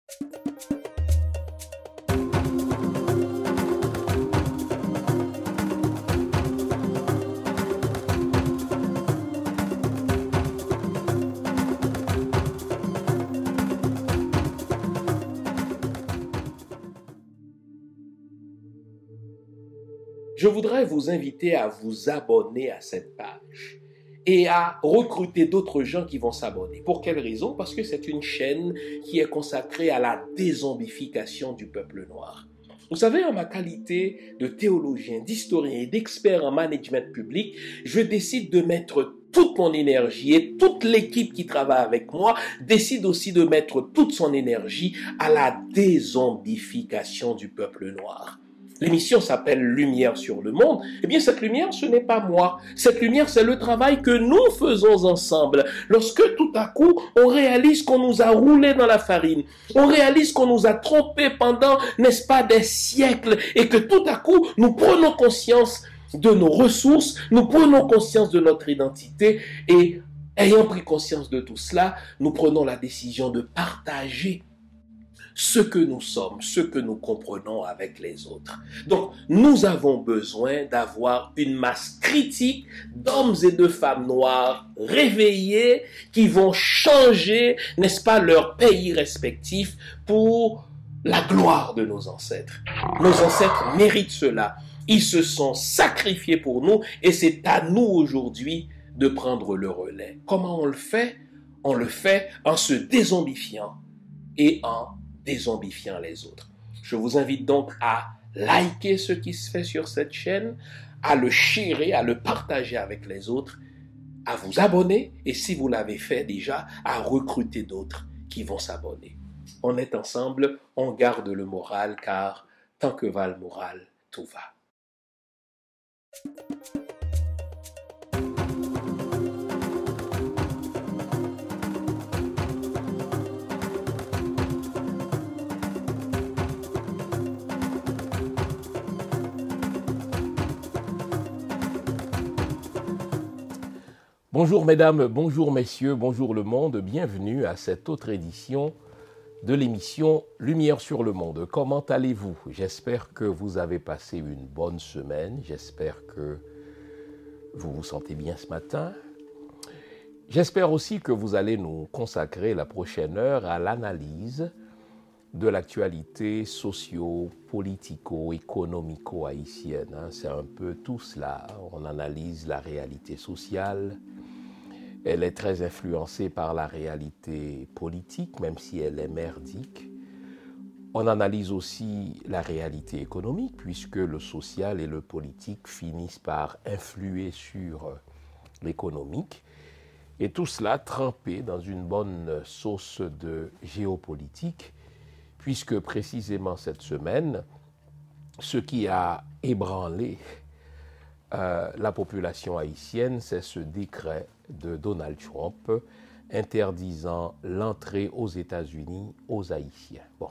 Je voudrais vous inviter à vous abonner à cette page et à recruter d'autres gens qui vont s'abonner. Pour quelle raison? Parce que c'est une chaîne qui est consacrée à la dézombification du peuple noir. Vous savez, en ma qualité de théologien, d'historien et d'expert en management public, je décide de mettre toute mon énergie et toute l'équipe qui travaille avec moi décide aussi de mettre toute son énergie à la dézombification du peuple noir. L'émission s'appelle Lumière sur le monde. Eh bien, cette lumière, ce n'est pas moi. Cette lumière, c'est le travail que nous faisons ensemble. Lorsque tout à coup, on réalise qu'on nous a roulé dans la farine, on réalise qu'on nous a trompés pendant, n'est-ce pas, des siècles, et que tout à coup, nous prenons conscience de nos ressources, nous prenons conscience de notre identité, et ayant pris conscience de tout cela, nous prenons la décision de partager ce que nous sommes, ce que nous comprenons avec les autres. Donc, nous avons besoin d'avoir une masse critique d'hommes et de femmes noirs réveillés qui vont changer, n'est-ce pas, leur pays respectif pour la gloire de nos ancêtres. Nos ancêtres méritent cela. Ils se sont sacrifiés pour nous et c'est à nous aujourd'hui de prendre le relais. Comment on le fait? On le fait en se dézombifiant et en dézombifiant les autres. Je vous invite donc à liker ce qui se fait sur cette chaîne, à le sharer, à le partager avec les autres, à vous abonner et si vous l'avez fait déjà, à recruter d'autres qui vont s'abonner. On est ensemble, on garde le moral car tant que va le moral, tout va. Bonjour mesdames, bonjour messieurs, bonjour le monde, bienvenue à cette autre édition de l'émission Lumière sur le monde. Comment allez-vous? J'espère que vous avez passé une bonne semaine, j'espère que vous vous sentez bien ce matin. J'espère aussi que vous allez nous consacrer la prochaine heure à l'analyse de l'actualité socio-politico-économico-haïtienne. C'est un peu tout cela, on analyse la réalité sociale. Elle est très influencée par la réalité politique, même si elle est merdique. On analyse aussi la réalité économique, puisque le social et le politique finissent par influer sur l'économique. Et tout cela trempé dans une bonne sauce de géopolitique, puisque précisément cette semaine, ce qui a ébranlé la population haïtienne, c'est ce décret de Donald Trump interdisant l'entrée aux États-Unis aux Haïtiens. Bon.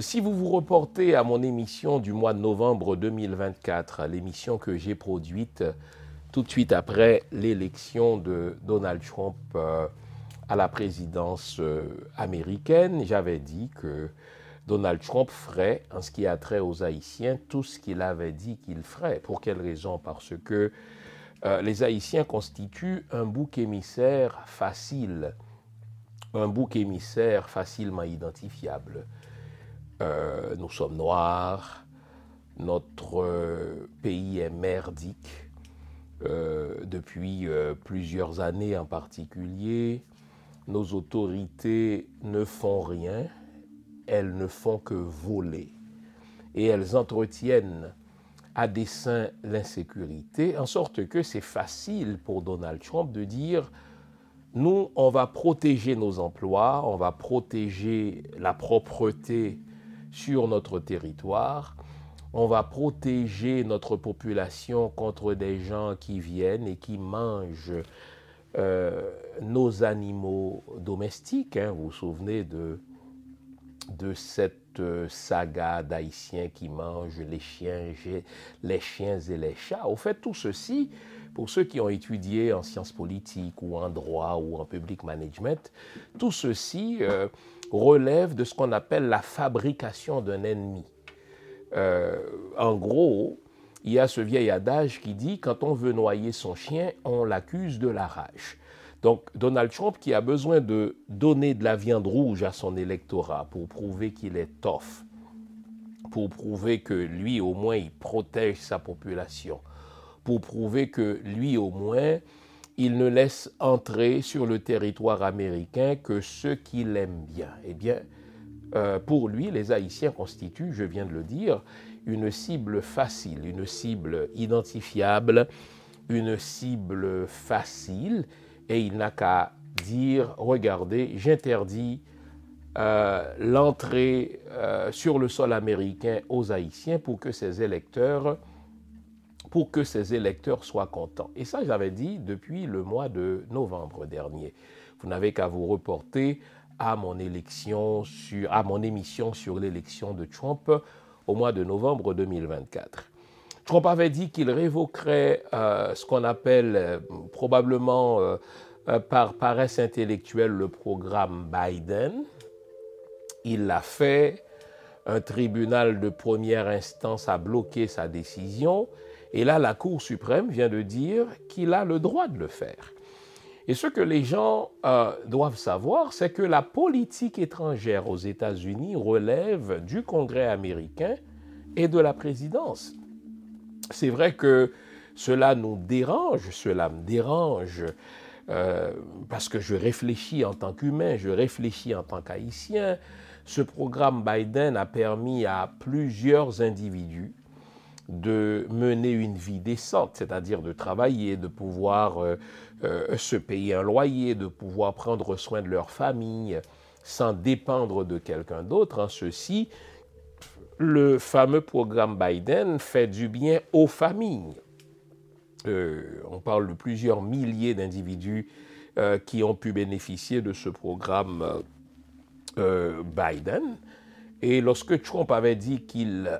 Si vous vous reportez à mon émission du mois de novembre 2024, l'émission que j'ai produite tout de suite après l'élection de Donald Trump à la présidence américaine, j'avais dit que Donald Trump ferait, en ce qui a trait aux Haïtiens, tout ce qu'il avait dit qu'il ferait. Pour quelle raison? Parce que les Haïtiens constituent un bouc émissaire facile, un bouc émissaire facilement identifiable. Nous sommes noirs, notre pays est merdique depuis plusieurs années en particulier. Nos autorités ne font rien. Elles ne font que voler et elles entretiennent à dessein l'insécurité, en sorte que c'est facile pour Donald Trump de dire « nous, on va protéger nos emplois, on va protéger la propreté sur notre territoire, on va protéger notre population contre des gens qui viennent et qui mangent nos animaux domestiques ». Vous vous souvenez de cette saga d'Haïtiens qui mangent les chiens et les chats. Au fait, tout ceci, pour ceux qui ont étudié en sciences politiques ou en droit ou en public management, tout ceci relève de ce qu'on appelle la fabrication d'un ennemi. En gros, il y a ce vieil adage qui dit « quand on veut noyer son chien, on l'accuse de la rage ». Donc Donald Trump, qui a besoin de donner de la viande rouge à son électorat pour prouver qu'il est tough, pour prouver que lui au moins il protège sa population, pour prouver que lui au moins il ne laisse entrer sur le territoire américain que ceux qui l'aiment bien. Eh bien, pour lui, les Haïtiens constituent, je viens de le dire, une cible facile, une cible identifiable, une cible facile, et il n'a qu'à dire, regardez, j'interdis l'entrée sur le sol américain aux Haïtiens pour que ces électeurs soient contents. Et ça, j'avais dit depuis le mois de novembre dernier. Vous n'avez qu'à vous reporter à mon émission sur l'élection de Trump au mois de novembre 2024. Trump avait dit qu'il révoquerait ce qu'on appelle probablement par paresse intellectuelle le programme Biden. Il l'a fait. Un tribunal de première instance a bloqué sa décision. Et là, la Cour suprême vient de dire qu'il a le droit de le faire. Et ce que les gens doivent savoir, c'est que la politique étrangère aux États-Unis relève du Congrès américain et de la présidence. C'est vrai que cela nous dérange, cela me dérange, parce que je réfléchis en tant qu'humain, je réfléchis en tant qu'Haïtien. Ce programme Biden a permis à plusieurs individus de mener une vie décente, c'est-à-dire de travailler, de pouvoir se payer un loyer, de pouvoir prendre soin de leur famille sans dépendre de quelqu'un d'autre. En ceci, le fameux programme Biden fait du bien aux familles. On parle de plusieurs milliers d'individus qui ont pu bénéficier de ce programme Biden. Et lorsque Trump avait dit qu'il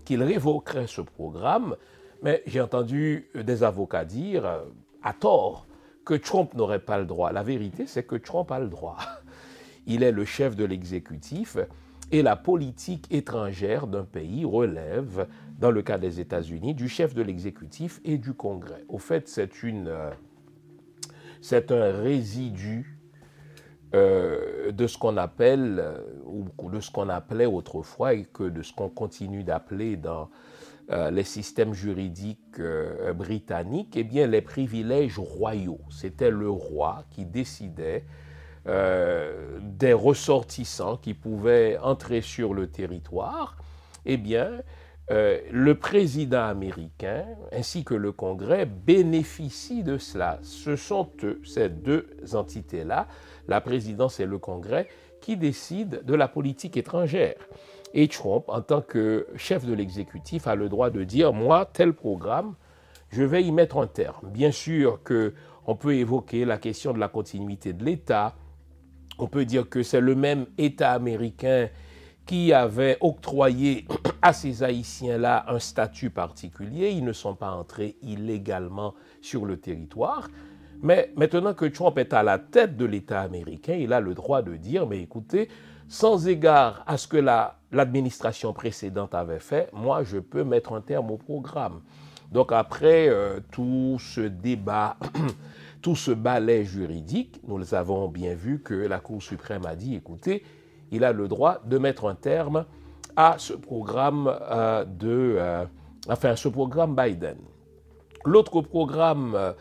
révoquerait ce programme, mais j'ai entendu des avocats dire, à tort, que Trump n'aurait pas le droit. La vérité, c'est que Trump a le droit. Il est le chef de l'exécutif et la politique étrangère d'un pays relève, dans le cas des États-Unis, du chef de l'exécutif et du Congrès. Au fait, c'est un résidu de ce qu'on appelle, ou de ce qu'on appelait autrefois, et que de ce qu'on continue d'appeler dans les systèmes juridiques britanniques, eh bien, les privilèges royaux. C'était le roi qui décidait des ressortissants qui pouvaient entrer sur le territoire. Eh bien, le président américain ainsi que le Congrès bénéficient de cela. Ce sont eux, ces deux entités-là, la présidence et le Congrès, qui décident de la politique étrangère. Et Trump, en tant que chef de l'exécutif, a le droit de dire « moi, tel programme, je vais y mettre un terme ». Bien sûr qu'on peut évoquer la question de la continuité de l'État. On peut dire que c'est le même État américain qui avait octroyé à ces Haïtiens-là un statut particulier. Ils ne sont pas entrés illégalement sur le territoire. Mais maintenant que Trump est à la tête de l'État américain, il a le droit de dire, mais écoutez, sans égard à ce que l'administration précédente avait fait, moi, je peux mettre un terme au programme. Donc après tout ce débat, tout ce balai juridique, nous avons bien vu que la Cour suprême a dit, écoutez, il a le droit de mettre un terme à ce programme ce programme Biden. L'autre programme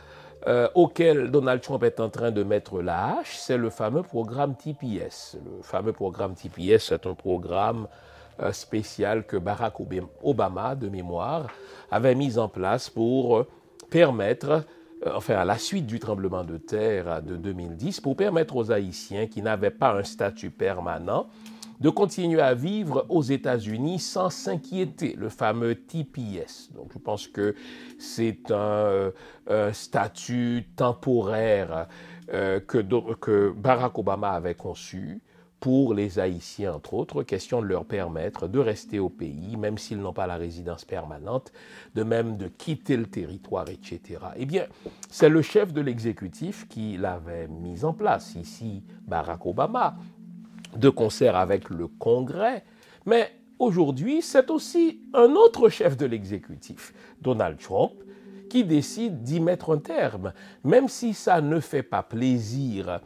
auquel Donald Trump est en train de mettre la hache, c'est le fameux programme TPS. Le fameux programme TPS, c'est un programme spécial que Barack Obama, de mémoire, avait mis en place pour permettre, à la suite du tremblement de terre de 2010, pour permettre aux Haïtiens qui n'avaient pas un statut permanent de continuer à vivre aux États-Unis sans s'inquiéter, le fameux TPS. Donc je pense que c'est un statut temporaire que Barack Obama avait conçu pour les Haïtiens, entre autres, question de leur permettre de rester au pays, même s'ils n'ont pas la résidence permanente, de même de quitter le territoire, etc. Eh bien, c'est le chef de l'exécutif qui l'avait mis en place, ici Barack Obama. de concert avec le Congrès. Mais aujourd'hui, c'est aussi un autre chef de l'exécutif, Donald Trump, qui décide d'y mettre un terme, même si ça ne fait pas plaisir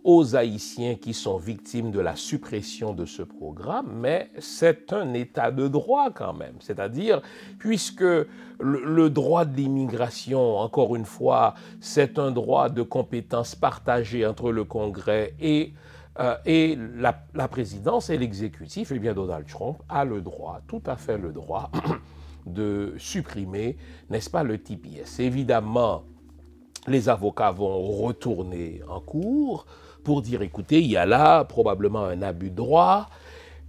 aux Haïtiens qui sont victimes de la suppression de ce programme, mais c'est un état de droit quand même. C'est-à-dire, puisque le droit de l'immigration, encore une fois, c'est un droit de compétence partagée entre le Congrès et la présidence et l'exécutif, eh bien Donald Trump a le droit, tout à fait le droit, de supprimer, n'est-ce pas, le TPS. Évidemment, les avocats vont retourner en cour pour dire, écoutez, il y a là probablement un abus de droit,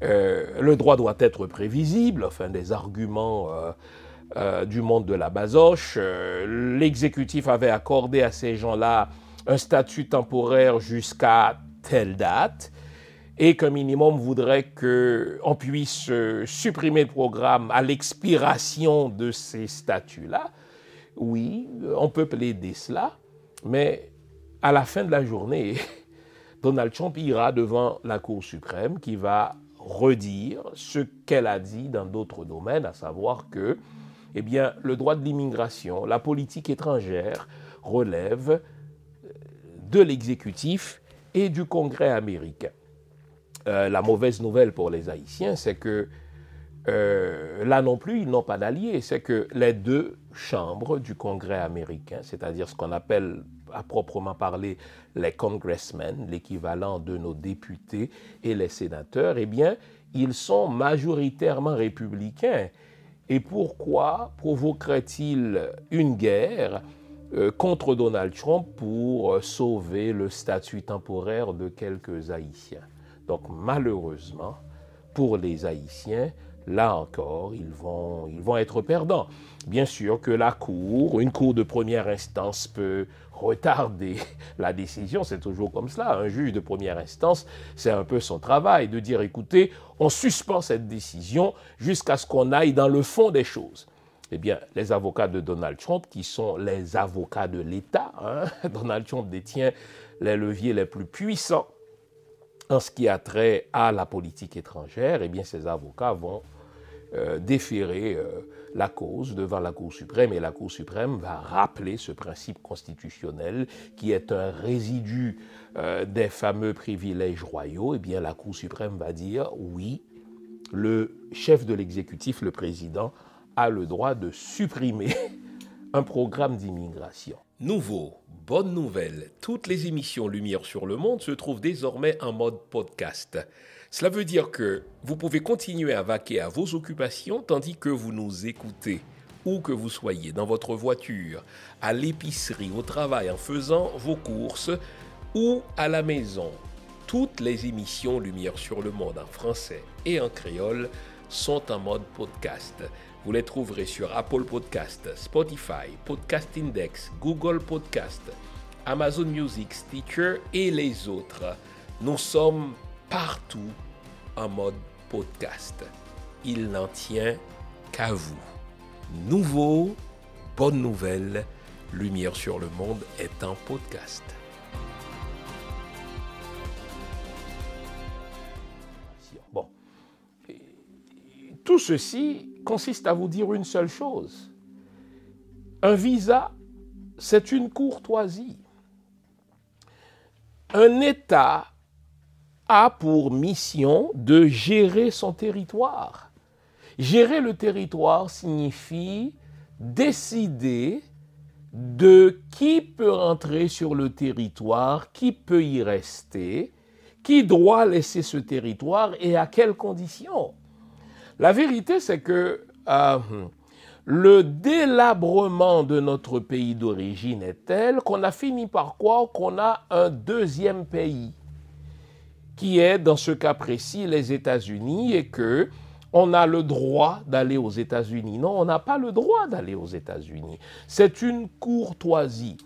le droit doit être prévisible, enfin des arguments du monde de la basoche. L'exécutif avait accordé à ces gens-là un statut temporaire jusqu'à telle date, et qu'un minimum voudrait qu'on puisse supprimer le programme à l'expiration de ces statuts-là. Oui, on peut plaider cela, mais à la fin de la journée, Donald Trump ira devant la Cour suprême qui va redire ce qu'elle a dit dans d'autres domaines, à savoir que eh bien, le droit de l'immigration, la politique étrangère relève de l'exécutif et du Congrès américain. La mauvaise nouvelle pour les Haïtiens, c'est que là non plus, ils n'ont pas d'alliés. C'est que les deux chambres du Congrès américain, c'est-à-dire ce qu'on appelle à proprement parler les congressmen, l'équivalent de nos députés et les sénateurs, eh bien, ils sont majoritairement républicains. Et pourquoi provoquerait-il une guerre contre Donald Trump pour sauver le statut temporaire de quelques Haïtiens? Donc malheureusement, pour les Haïtiens, là encore, ils vont être perdants. Bien sûr que la Cour, une Cour de première instance peut retarder la décision, c'est toujours comme cela. Un juge de première instance, c'est un peu son travail de dire, écoutez, on suspend cette décision jusqu'à ce qu'on aille dans le fond des choses. Eh bien, les avocats de Donald Trump, qui sont les avocats de l'État, Donald Trump détient les leviers les plus puissants en ce qui a trait à la politique étrangère, eh bien, ces avocats vont déférer la cause devant la Cour suprême, et la Cour suprême va rappeler ce principe constitutionnel qui est un résidu des fameux privilèges royaux. Eh bien, la Cour suprême va dire oui, le chef de l'exécutif, le président, a le droit de supprimer un programme d'immigration. Nouveau, bonne nouvelle, toutes les émissions Lumière sur le Monde se trouvent désormais en mode podcast. Cela veut dire que vous pouvez continuer à vaquer à vos occupations tandis que vous nous écoutez, où que vous soyez, dans votre voiture, à l'épicerie, au travail, en faisant vos courses ou à la maison. Toutes les émissions Lumière sur le Monde en français et en créole sont en mode podcast. Vous les trouverez sur Apple Podcast, Spotify, Podcast Index, Google Podcast, Amazon Music, Stitcher et les autres. Nous sommes partout en mode podcast. Il n'en tient qu'à vous. Nouveau, bonne nouvelle, Lumière sur le Monde est en podcast. Bon. Tout ceci consiste à vous dire une seule chose. Un visa, c'est une courtoisie. Un État a pour mission de gérer son territoire. Gérer le territoire signifie décider de qui peut rentrer sur le territoire, qui peut y rester, qui doit laisser ce territoire et à quelles conditions. La vérité, c'est que le délabrement de notre pays d'origine est tel qu'on a fini par croire qu'on a un deuxième pays, qui est, dans ce cas précis, les États-Unis, et qu'on a le droit d'aller aux États-Unis. Non, on n'a pas le droit d'aller aux États-Unis. C'est une courtoisie.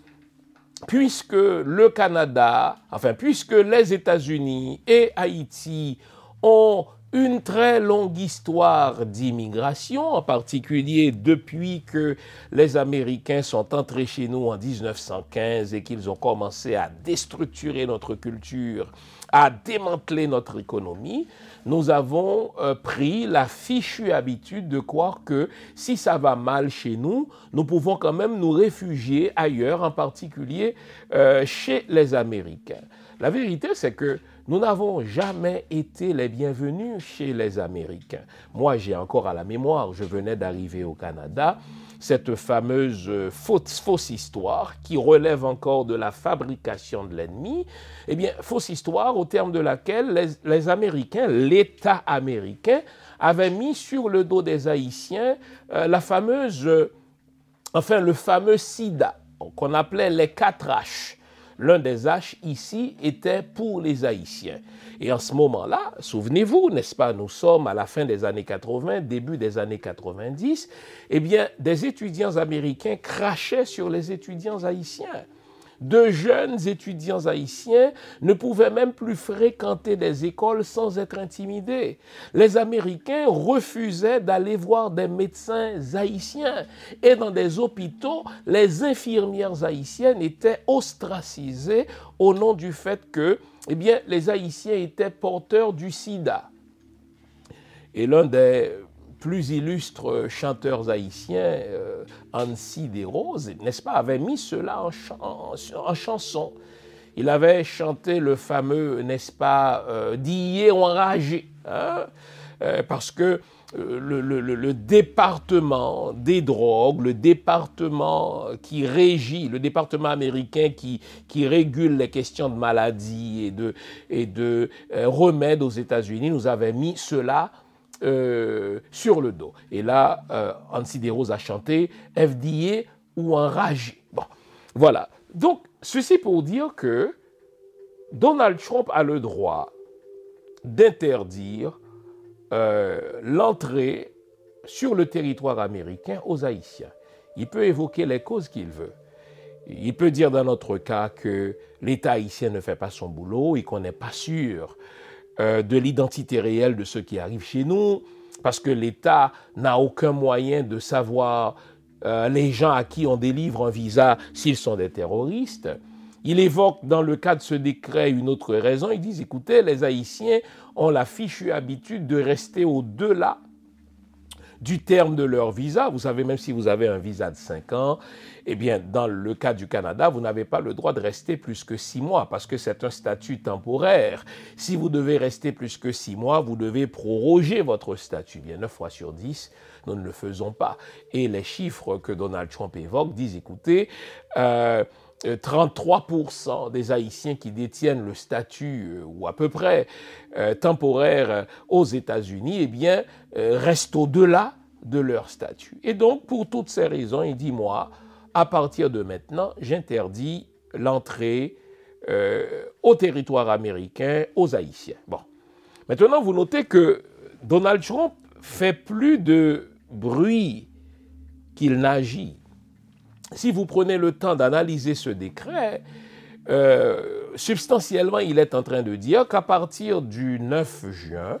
Puisque le Canada, puisque les États-Unis et Haïti ont une très longue histoire d'immigration, en particulier depuis que les Américains sont entrés chez nous en 1915 et qu'ils ont commencé à déstructurer notre culture, à démanteler notre économie. Nous avons pris la fichue habitude de croire que si ça va mal chez nous, nous pouvons quand même nous réfugier ailleurs, en particulier chez les Américains. La vérité, c'est que nous n'avons jamais été les bienvenus chez les Américains. Moi, j'ai encore à la mémoire, je venais d'arriver au Canada, cette fameuse fausse histoire qui relève encore de la fabrication de l'ennemi. Eh bien, fausse histoire au terme de laquelle les Américains, l'État américain, avait mis sur le dos des Haïtiens le fameux sida, qu'on appelait les 4 H. L'un des H ici était pour les Haïtiens. Et en ce moment-là, souvenez-vous, n'est-ce pas, nous sommes à la fin des années 80, début des années 90, eh bien, des étudiants américains crachaient sur les étudiants haïtiens. De jeunes étudiants haïtiens ne pouvaient même plus fréquenter des écoles sans être intimidés. Les Américains refusaient d'aller voir des médecins haïtiens. Et dans des hôpitaux, les infirmières haïtiennes étaient ostracisées au nom du fait que, eh bien, les Haïtiens étaient porteurs du sida. Et l'un des plus illustres chanteurs haïtiens, Ansi Desroses, n'est-ce pas, avait mis cela en chanson. Il avait chanté le fameux, n'est-ce pas, Dié enragé, hein, parce que le département des drogues, le département qui régit, le département américain qui régule les questions de maladies et de remèdes aux États-Unis, nous avait mis cela sur le dos. Et là, Ansi Desroses a chanté FDA ou enragé. Bon, voilà. Donc, ceci pour dire que Donald Trump a le droit d'interdire l'entrée sur le territoire américain aux Haïtiens. Il peut évoquer les causes qu'il veut. Il peut dire dans notre cas que l'État haïtien ne fait pas son boulot et qu'on n'est pas sûr de l'identité réelle de ceux qui arrivent chez nous, parce que l'État n'a aucun moyen de savoir les gens à qui on délivre un visa s'ils sont des terroristes. Il évoque dans le cas de ce décret une autre raison. Ils disent, écoutez, les Haïtiens ont la fichue habitude de rester au-delà du terme de leur visa. Vous savez, même si vous avez un visa de 5 ans, eh bien, dans le cas du Canada, vous n'avez pas le droit de rester plus que 6 mois parce que c'est un statut temporaire. Si vous devez rester plus que 6 mois, vous devez proroger votre statut. Bien, 9 fois sur 10, nous ne le faisons pas. Et les chiffres que Donald Trump évoque disent, écoutez, 33% des Haïtiens qui détiennent le statut, ou à peu près temporaire aux États-Unis, eh bien, restent au-delà de leur statut. Et donc, pour toutes ces raisons, il dit, moi, à partir de maintenant, j'interdis l'entrée au territoire américain aux Haïtiens. Bon. Maintenant, vous notez que Donald Trump fait plus de bruit qu'il n'agit. Si vous prenez le temps d'analyser ce décret, substantiellement, il est en train de dire qu'à partir du 9 juin,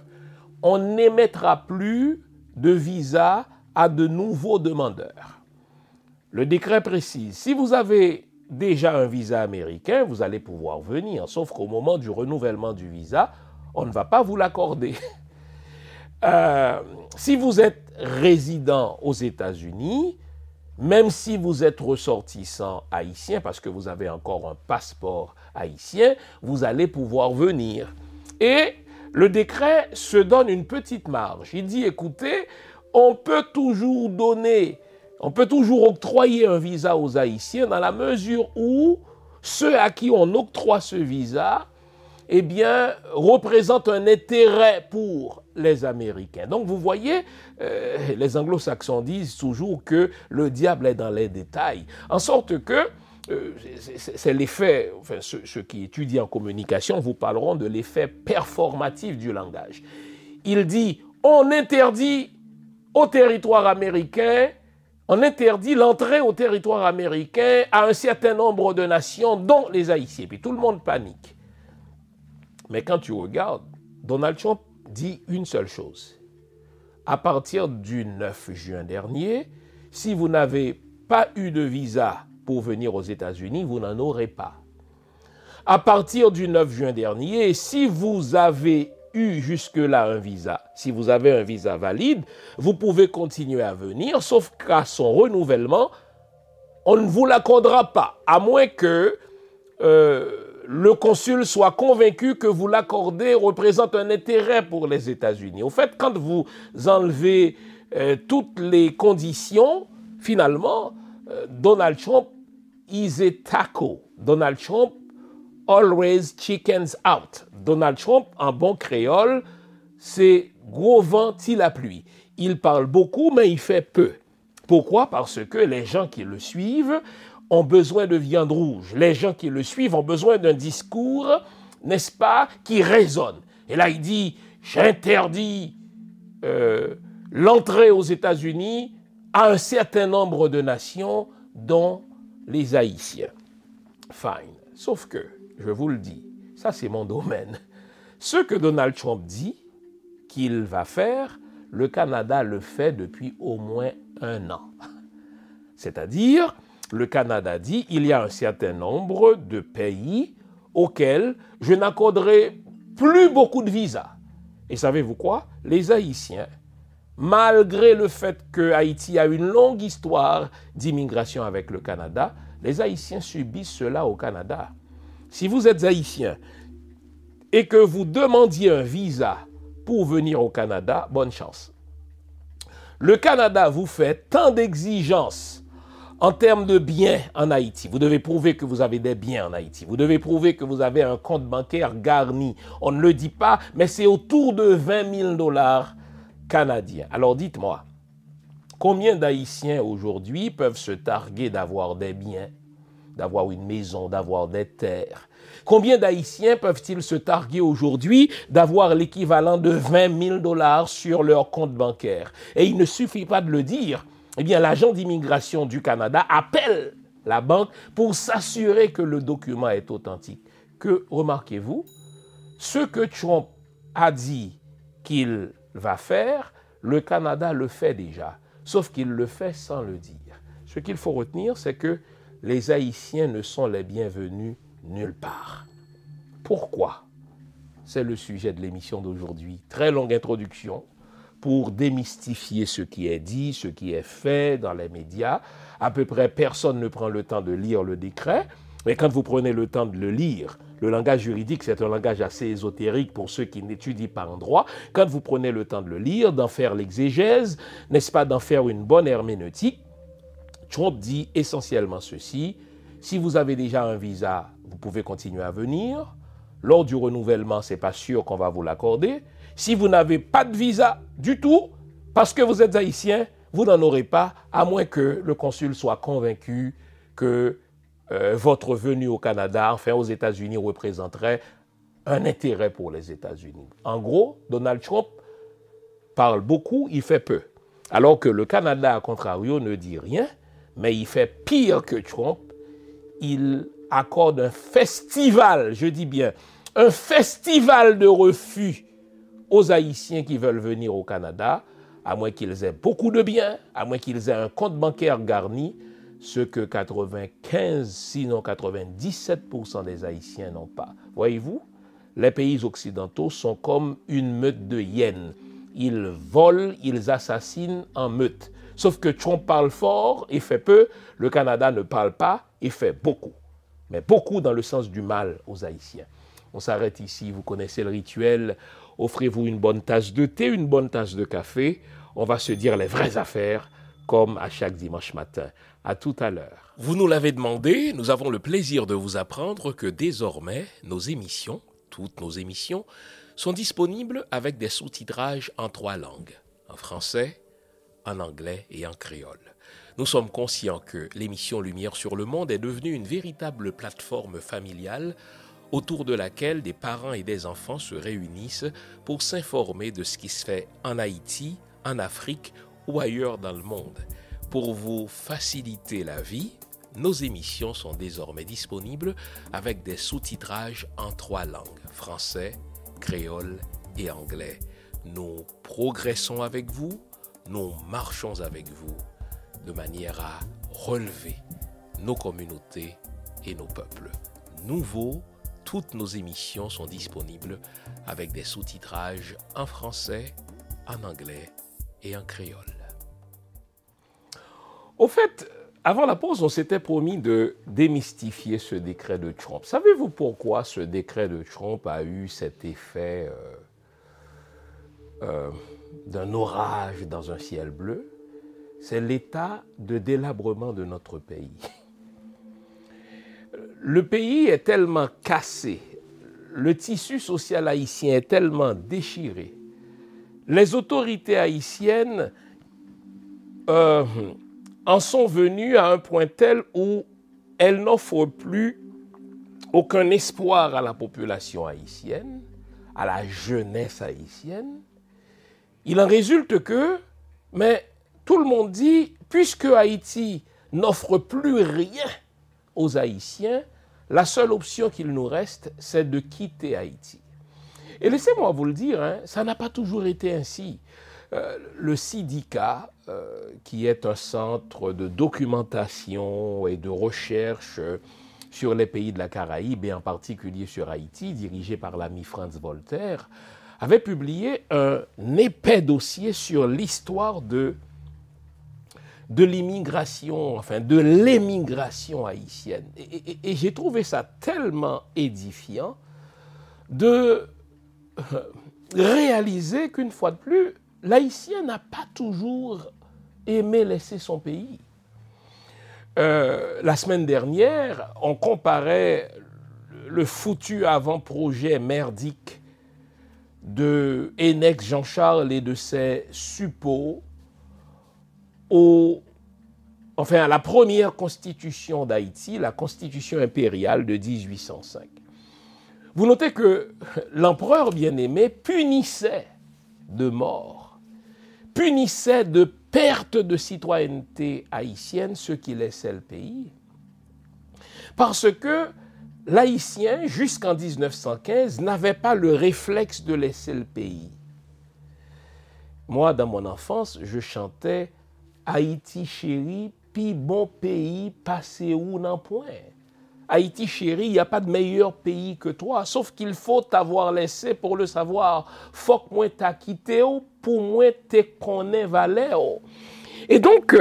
on n'émettra plus de visa à de nouveaux demandeurs. Le décret précise, si vous avez déjà un visa américain, vous allez pouvoir venir, sauf qu'au moment du renouvellement du visa, on ne va pas vous l'accorder. Si vous êtes résident aux États-Unis, même si vous êtes ressortissant haïtien, parce que vous avez encore un passeport haïtien, vous allez pouvoir venir. Et le décret se donne une petite marge. Il dit, écoutez, on peut toujours octroyer un visa aux Haïtiens dans la mesure où ceux à qui on octroie ce visa, eh bien, représentent un intérêt pour les Américains. Donc, vous voyez, les anglo-saxons disent toujours que le diable est dans les détails. En sorte que, c'est l'effet, enfin, ceux qui étudient en communication vous parleront de l'effet performatif du langage. Il dit, on interdit au territoire américain, on interdit l'entrée au territoire américain à un certain nombre de nations, dont les Haïtiens. Puis tout le monde panique. Mais quand tu regardes, Donald Trump dit une seule chose. À partir du 9 juin dernier, si vous n'avez pas eu de visa pour venir aux États-Unis, vous n'en aurez pas. À partir du 9 juin dernier, si vous avez eu jusque-là un visa, si vous avez un visa valide, vous pouvez continuer à venir, sauf qu'à son renouvellement, on ne vous l'accordera pas, à moins que le consul soit convaincu que vous l'accordez représente un intérêt pour les États-Unis. Au fait, quand vous enlevez toutes les conditions, finalement, Donald Trump is a taco. Donald Trump always chickens out. Donald Trump, en bon créole, c'est gros vent et la pluie. Il parle beaucoup, mais il fait peu. Pourquoi? Parce que les gens qui le suivent ont besoin de viande rouge. Les gens qui le suivent ont besoin d'un discours, n'est-ce pas, qui résonne. Et là, il dit, j'interdis l'entrée aux États-Unis à un certain nombre de nations, dont les Haïtiens. Fine. Sauf que, je vous le dis, ça c'est mon domaine. Ce que Donald Trump dit qu'il va faire, le Canada le fait depuis au moins 1 an. C'est-à-dire, le Canada dit il y a un certain nombre de pays auxquels je n'accorderai plus beaucoup de visas. Et savez-vous quoi? Les Haïtiens, malgré le fait que Haïti a une longue histoire d'immigration avec le Canada, les Haïtiens subissent cela au Canada. Si vous êtes Haïtien et que vous demandiez un visa pour venir au Canada, bonne chance. Le Canada vous fait tant d'exigences en termes de biens en Haïti. Vous devez prouver que vous avez des biens en Haïti. Vous devez prouver que vous avez un compte bancaire garni. On ne le dit pas, mais c'est autour de 20 000 $ canadiens. Alors dites-moi, combien d'Haïtiens aujourd'hui peuvent se targuer d'avoir des biens, d'avoir une maison, d'avoir des terres? Combien d'Haïtiens peuvent-ils se targuer aujourd'hui d'avoir l'équivalent de 20 000 $ sur leur compte bancaire? Et il ne suffit pas de le dire. Eh bien, l'agent d'immigration du Canada appelle la banque pour s'assurer que le document est authentique. Que remarquez-vous? Ce que Trump a dit qu'il va faire, le Canada le fait déjà, sauf qu'il le fait sans le dire. Ce qu'il faut retenir, c'est que les Haïtiens ne sont les bienvenus nulle part. Pourquoi? C'est le sujet de l'émission d'aujourd'hui. Très longue introduction pour démystifier ce qui est dit, ce qui est fait dans les médias. À peu près personne ne prend le temps de lire le décret, mais quand vous prenez le temps de le lire, le langage juridique, c'est un langage assez ésotérique pour ceux qui n'étudient pas en droit. Quand vous prenez le temps de le lire, d'en faire l'exégèse, n'est-ce pas, d'en faire une bonne herméneutique, Trump dit essentiellement ceci: si vous avez déjà un visa, vous pouvez continuer à venir. Lors du renouvellement, ce n'est pas sûr qu'on va vous l'accorder. Si vous n'avez pas de visa du tout, parce que vous êtes haïtien, vous n'en aurez pas, à moins que le consul soit convaincu que votre venue au Canada, enfin aux États-Unis, représenterait un intérêt pour les États-Unis. En gros, Donald Trump parle beaucoup, il fait peu. Alors que le Canada, à contrario, ne dit rien, mais il fait pire que Trump. Il accorde un festival, je dis bien, un festival de refus aux Haïtiens qui veulent venir au Canada, à moins qu'ils aient beaucoup de biens, à moins qu'ils aient un compte bancaire garni, ce que 95, sinon 97% des Haïtiens n'ont pas. Voyez-vous, les pays occidentaux sont comme une meute de hyènes. Ils volent, ils assassinent en meute. Sauf que Trump parle fort et fait peu, le Canada ne parle pas et fait beaucoup. Mais beaucoup dans le sens du mal aux Haïtiens. On s'arrête ici, vous connaissez le rituel. Offrez-vous une bonne tasse de thé, une bonne tasse de café. On va se dire les vraies affaires, comme à chaque dimanche matin. À tout à l'heure. Vous nous l'avez demandé, nous avons le plaisir de vous apprendre que désormais, nos émissions, toutes nos émissions, sont disponibles avec des sous-titrages en 3 langues, en français, en anglais et en créole. Nous sommes conscients que l'émission Lumière sur le Monde est devenue une véritable plateforme familiale autour de laquelle des parents et des enfants se réunissent pour s'informer de ce qui se fait en Haïti, en Afrique ou ailleurs dans le monde. Pour vous faciliter la vie, nos émissions sont désormais disponibles avec des sous-titrages en 3 langues, français, créole et anglais. nous progressons avec vous, nous marchons avec vous de manière à relever nos communautés et nos peuples. Nouveau, toutes nos émissions sont disponibles avec des sous-titrages en français, en anglais et en créole. Au fait, avant la pause, on s'était promis de démystifier ce décret de Trump. Savez-vous pourquoi ce décret de Trump a eu cet effet d'un orage dans un ciel bleu? C'est l'état de délabrement de notre pays. Le pays est tellement cassé, le tissu social haïtien est tellement déchiré, les autorités haïtiennes en sont venues à un point tel où elles n'offrent plus aucun espoir à la population haïtienne, à la jeunesse haïtienne. Il en résulte que, mais tout le monde dit, puisque Haïti n'offre plus rien aux Haïtiens, la seule option qu'il nous reste, c'est de quitter Haïti. Et laissez-moi vous le dire, ça n'a pas toujours été ainsi. Le CIDICA, qui est un centre de documentation et de recherche sur les pays de la Caraïbe et en particulier sur Haïti, dirigé par l'ami Franz Voltaire, avait publié un épais dossier sur l'histoire de l'immigration, enfin de l'émigration haïtienne. Et j'ai trouvé ça tellement édifiant de réaliser qu'une fois de plus, l'haïtien n'a pas toujours aimé laisser son pays. La semaine dernière, on comparait le foutu avant-projet merdique de Enex Jean-Charles et de ses suppôts à la première constitution d'Haïti, la constitution impériale de 1805. Vous notez que l'empereur bien-aimé punissait de mort, punissait de perte de citoyenneté haïtienne ceux qui laissaient le pays, parce que l'haïtien, jusqu'en 1915, n'avait pas le réflexe de laisser le pays. Moi, dans mon enfance, je chantais « Haïti chéri, pi bon pays, passé où n'en point ». Haïti chéri, il n'y a pas de meilleur pays que toi, sauf qu'il faut t'avoir laissé pour le savoir. Faut que moi t'as quitté pour moi te connais valet. Et donc,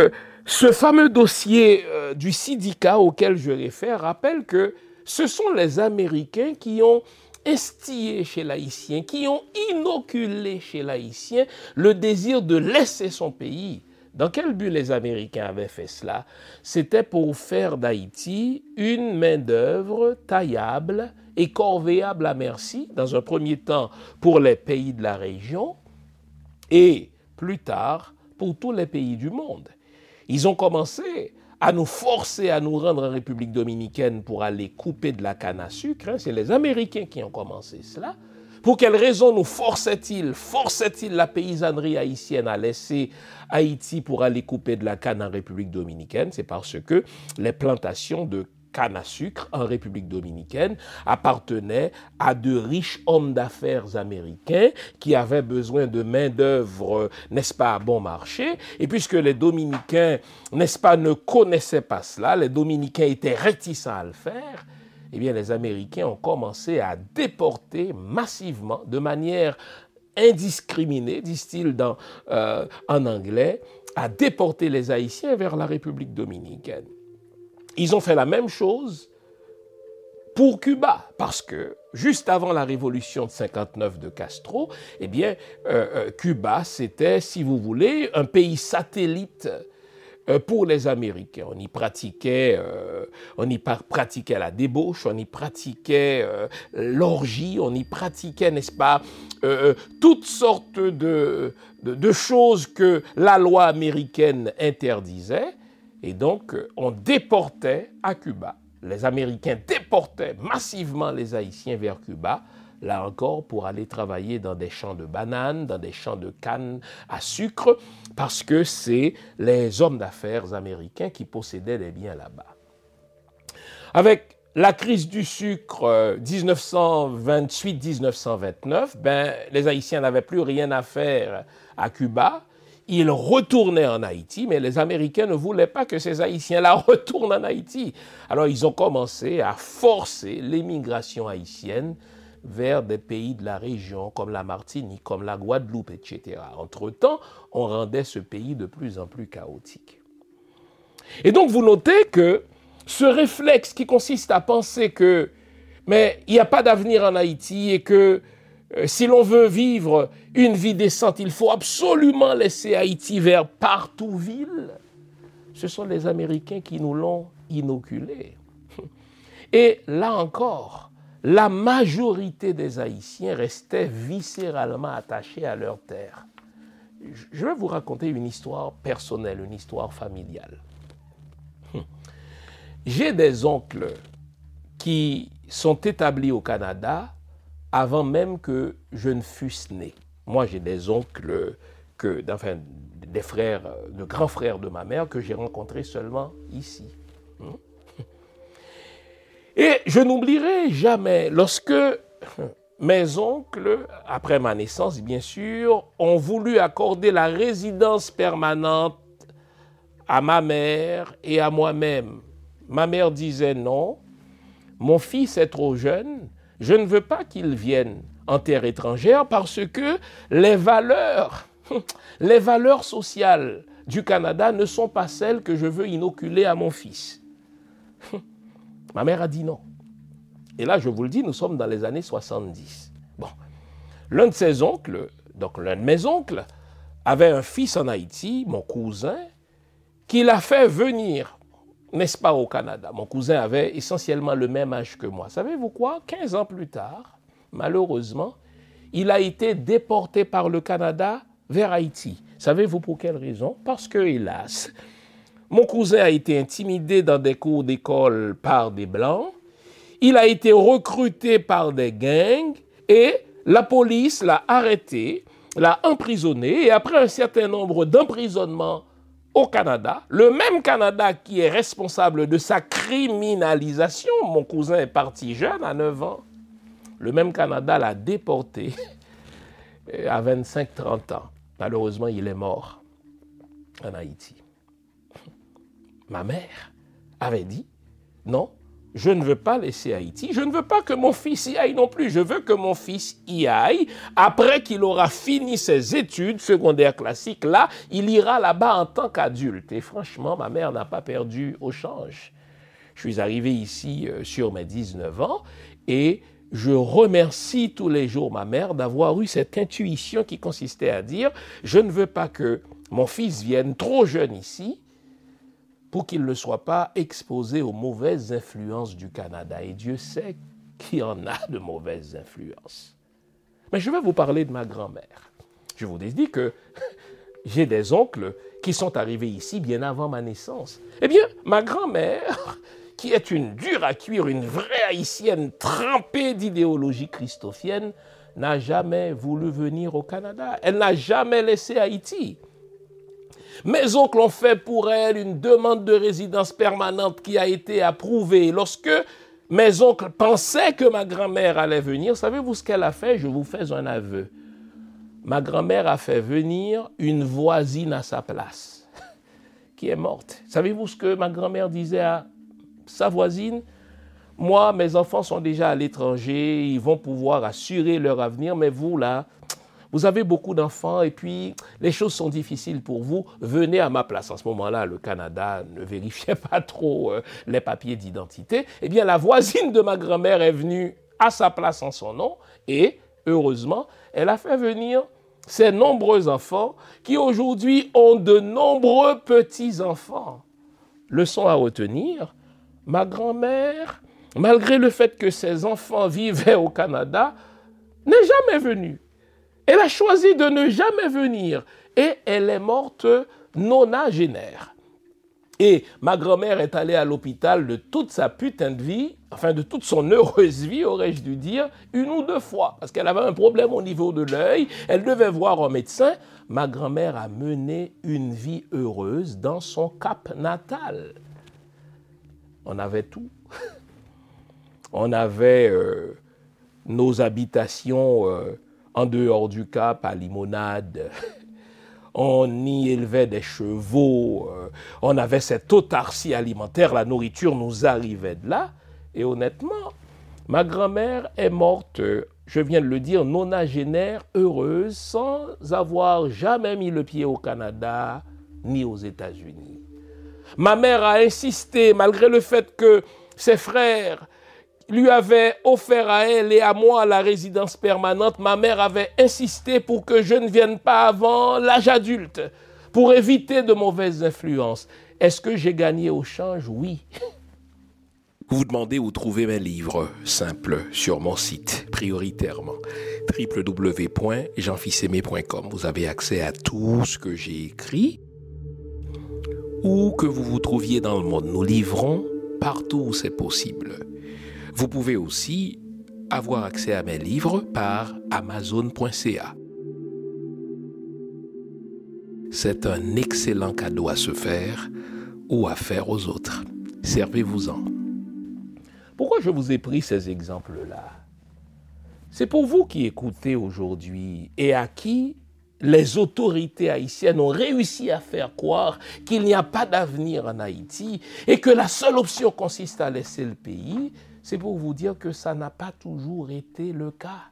ce fameux dossier du CIDICA auquel je réfère rappelle que ce sont les Américains qui ont instillé chez l'Haïtien, qui ont inoculé chez l'Haïtien le désir de laisser son pays. Dans quel but les Américains avaient fait cela? C'était pour faire d'Haïti une main-d'œuvre taillable et corvéable à merci, dans un premier temps pour les pays de la région et plus tard pour tous les pays du monde. Ils ont commencé à nous forcer à nous rendre en République dominicaine pour aller couper de la canne à sucre. C'est les Américains qui ont commencé cela. Pour quelles raisons nous forçait-il la paysannerie haïtienne à laisser Haïti pour aller couper de la canne en République dominicaine? C'est parce que les plantations de canne à sucre en République dominicaine appartenaient à de riches hommes d'affaires américains qui avaient besoin de main-d'œuvre, n'est-ce pas, à bon marché. Et puisque les Dominicains, n'est-ce pas, ne connaissaient pas cela, les Dominicains étaient réticents à le faire, eh bien, les Américains ont commencé à déporter massivement, de manière indiscriminée, disent-ils en anglais, à déporter les Haïtiens vers la République dominicaine. Ils ont fait la même chose pour Cuba, parce que juste avant la révolution de 59 de Castro, eh bien, Cuba, c'était, si vous voulez, un pays satellite pour les Américains. On y pratiquait la débauche, on y pratiquait l'orgie, on y pratiquait, n'est-ce pas, toutes sortes de choses que la loi américaine interdisait. Et donc, on déportait à Cuba. Les Américains déportaient massivement les Haïtiens vers Cuba, là encore pour aller travailler dans des champs de bananes, dans des champs de canne à sucre, parce que c'est les hommes d'affaires américains qui possédaient les biens là-bas. Avec la crise du sucre 1928-1929, ben, les Haïtiens n'avaient plus rien à faire à Cuba. Ils retournaient en Haïti, mais les Américains ne voulaient pas que ces Haïtiens-là retournent en Haïti. Alors ils ont commencé à forcer l'émigration haïtienne vers des pays de la région, comme la Martinique, comme la Guadeloupe, etc. Entre-temps, on rendait ce pays de plus en plus chaotique. Et donc vous notez que ce réflexe qui consiste à penser que mais il n'y a pas d'avenir en Haïti et que si l'on veut vivre une vie décente, il faut absolument laisser Haïti vers Partouville. Ce sont les Américains qui nous l'ont inoculé. Et là encore, la majorité des Haïtiens restaient viscéralement attachés à leur terre. Je vais vous raconter une histoire personnelle, une histoire familiale. J'ai des oncles qui sont établis au Canada avant même que je ne fusse né. Moi, j'ai des oncles, des frères, de grands frères de ma mère que j'ai rencontrés seulement ici. Et je n'oublierai jamais, lorsque mes oncles, après ma naissance bien sûr, ont voulu accorder la résidence permanente à ma mère et à moi-même. Ma mère disait non, mon fils est trop jeune, je ne veux pas qu'il vienne en terre étrangère parce que les valeurs sociales du Canada ne sont pas celles que je veux inoculer à mon fils. Ma mère a dit non. Et là, je vous le dis, nous sommes dans les années 70. Bon. L'un de ses oncles, donc l'un de mes oncles, avait un fils en Haïti, mon cousin, qui l'a fait venir, n'est-ce pas, au Canada. Mon cousin avait essentiellement le même âge que moi. Savez-vous quoi? 15 ans plus tard, malheureusement, il a été déporté par le Canada vers Haïti. Savez-vous pour quelle raison? Parce que, hélas, mon cousin a été intimidé dans des cours d'école par des Blancs. Il a été recruté par des gangs et la police l'a arrêté, l'a emprisonné. Et après un certain nombre d'emprisonnements au Canada, le même Canada qui est responsable de sa criminalisation, mon cousin est parti jeune, à 9 ans, le même Canada l'a déporté à 25-30 ans. Malheureusement, il est mort en Haïti. Ma mère avait dit, non, je ne veux pas laisser Haïti, je ne veux pas que mon fils y aille non plus, je veux que mon fils y aille. Après qu'il aura fini ses études secondaires classiques, là, il ira là-bas en tant qu'adulte. Et franchement, ma mère n'a pas perdu au change. Je suis arrivé ici sur mes 19 ans et je remercie tous les jours ma mère d'avoir eu cette intuition qui consistait à dire « Je ne veux pas que mon fils vienne trop jeune ici, pour qu'il ne soit pas exposé aux mauvaises influences du Canada. » Et Dieu sait qu'il y en a de mauvaises influences. Mais je vais vous parler de ma grand-mère. Je vous ai dit que j'ai des oncles qui sont arrivés ici bien avant ma naissance. Eh bien, ma grand-mère, qui est une dure à cuire, une vraie haïtienne trempée d'idéologie christophienne, n'a jamais voulu venir au Canada. Elle n'a jamais laissé Haïti. Mes oncles ont fait pour elle une demande de résidence permanente qui a été approuvée. Lorsque mes oncles pensaient que ma grand-mère allait venir, savez-vous ce qu'elle a fait? Je vous fais un aveu. Ma grand-mère a fait venir une voisine à sa place, qui est morte. Savez-vous ce que ma grand-mère disait à sa voisine? Moi, mes enfants sont déjà à l'étranger, ils vont pouvoir assurer leur avenir, mais vous, là, vous avez beaucoup d'enfants et puis les choses sont difficiles pour vous, venez à ma place. En ce moment-là, le Canada ne vérifiait pas trop les papiers d'identité. Eh bien, la voisine de ma grand-mère est venue à sa place en son nom et, heureusement, elle a fait venir ces nombreux enfants qui aujourd'hui ont de nombreux petits-enfants. Leçon à retenir, ma grand-mère, malgré le fait que ses enfants vivaient au Canada, n'est jamais venue. Elle a choisi de ne jamais venir et elle est morte nonagénaire. Et ma grand-mère est allée à l'hôpital de toute sa putain de vie, enfin de toute son heureuse vie, aurais-je dû dire, 1 ou 2 fois. Parce qu'elle avait un problème au niveau de l'œil, elle devait voir un médecin. Ma grand-mère a mené une vie heureuse dans son Cap natal. On avait tout. On avait nos habitations en dehors du Cap, à Limonade. On y élevait des chevaux. On avait cette autarcie alimentaire. La nourriture nous arrivait de là. Et honnêtement, ma grand-mère est morte, je viens de le dire, nonagénaire, heureuse, sans avoir jamais mis le pied au Canada ni aux États-Unis. Ma mère a insisté, malgré le fait que ses frères lui avaient offert à elle et à moi la résidence permanente. Ma mère avait insisté pour que je ne vienne pas avant l'âge adulte, pour éviter de mauvaises influences. Est-ce que j'ai gagné au change? Oui. Vous vous demandez où trouver mes livres? Simple, sur mon site, prioritairement, www.jeanfils-aimé.com. Vous avez accès à tout ce que j'ai écrit. Où que vous vous trouviez dans le monde, nous livrons partout où c'est possible. Vous pouvez aussi avoir accès à mes livres par Amazon.ca. C'est un excellent cadeau à se faire ou à faire aux autres. Servez-vous-en. Pourquoi je vous ai pris ces exemples-là? C'est pour vous qui écoutez aujourd'hui et à qui les autorités haïtiennes ont réussi à faire croire qu'il n'y a pas d'avenir en Haïti et que la seule option consiste à laisser le pays. C'est pour vous dire que ça n'a pas toujours été le cas.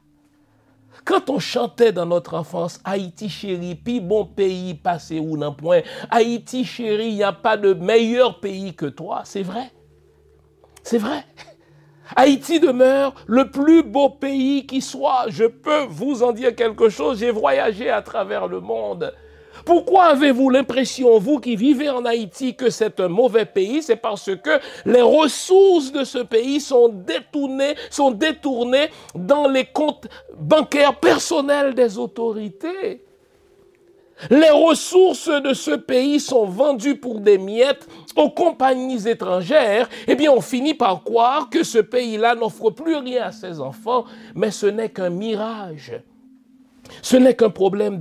Quand on chantait dans notre enfance « Haïti chérie, pi bon pays, passé ou n'en point »,« Haïti chérie, il n'y a pas de meilleur pays que toi », c'est vrai. C'est vrai. Haïti demeure le plus beau pays qui soit. Je peux vous en dire quelque chose, j'ai voyagé à travers le monde. Pourquoi avez-vous l'impression, vous qui vivez en Haïti, que c'est un mauvais pays? C'est parce que les ressources de ce pays sont détournées dans les comptes bancaires personnels des autorités. Les ressources de ce pays sont vendues pour des miettes aux compagnies étrangères. Eh bien, on finit par croire que ce pays-là n'offre plus rien à ses enfants, mais ce n'est qu'un mirage. Ce n'est qu'un problème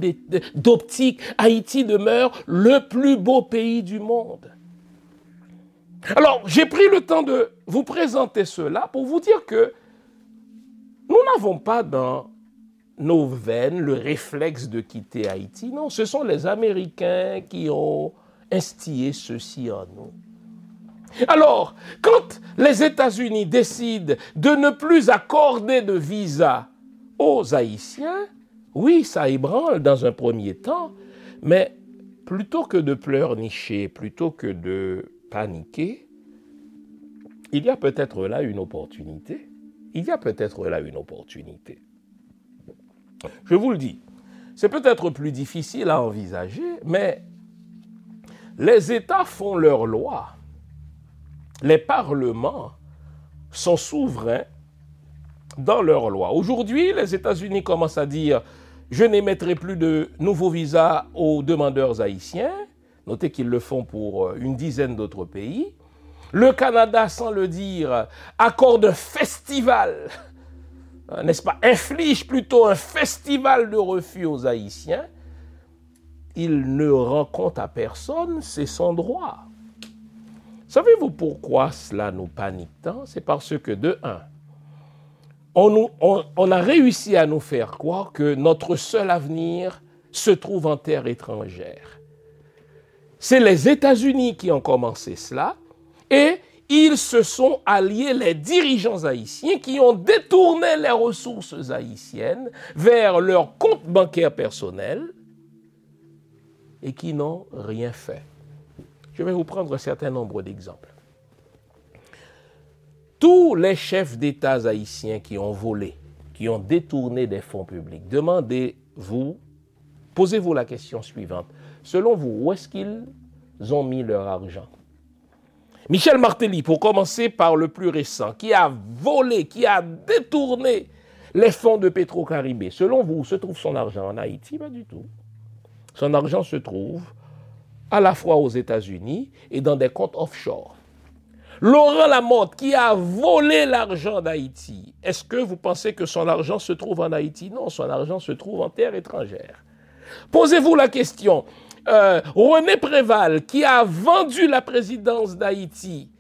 d'optique. Haïti demeure le plus beau pays du monde. Alors, j'ai pris le temps de vous présenter cela pour vous dire que nous n'avons pas dans nos veines le réflexe de quitter Haïti. Non, ce sont les Américains qui ont instillé ceci en nous. Alors, quand les États-Unis décident de ne plus accorder de visa aux Haïtiens, oui, ça ébranle dans un premier temps, mais plutôt que de pleurnicher, plutôt que de paniquer, il y a peut-être là une opportunité. Il y a peut-être là une opportunité. Je vous le dis, c'est peut-être plus difficile à envisager, mais les États font leurs lois. Les parlements sont souverains dans leurs lois. Aujourd'hui, les États-Unis commencent à dire « je n'émettrai plus de nouveaux visas aux demandeurs haïtiens ». Notez qu'ils le font pour une dizaine d'autres pays. Le Canada, sans le dire, accorde un festival, n'est-ce pas, inflige plutôt un festival de refus aux Haïtiens. Il ne rend compte à personne, c'est son droit. Savez-vous pourquoi cela nous panique tant? C'est parce que, de un, on a réussi à nous faire croire que notre seul avenir se trouve en terre étrangère. C'est les États-Unis qui ont commencé cela et ils se sont alliés, les dirigeants haïtiens, qui ont détourné les ressources haïtiennes vers leurs comptes bancaires personnels et qui n'ont rien fait. Je vais vous prendre un certain nombre d'exemples. Tous les chefs d'État haïtiens qui ont volé, qui ont détourné des fonds publics, demandez-vous, posez-vous la question suivante. Selon vous, où est-ce qu'ils ont mis leur argent? Michel Martelly, pour commencer par le plus récent, qui a volé, qui a détourné les fonds de Petro-Caribé. Selon vous, où se trouve son argent? En Haïti? Pas du tout. Son argent se trouve à la fois aux États-Unis et dans des comptes offshore. Laurent Lamotte, qui a volé l'argent d'Haïti, est-ce que vous pensez que son argent se trouve en Haïti? Non, son argent se trouve en terre étrangère. Posez-vous la question. René Préval, qui a vendu la présidence d'Haïti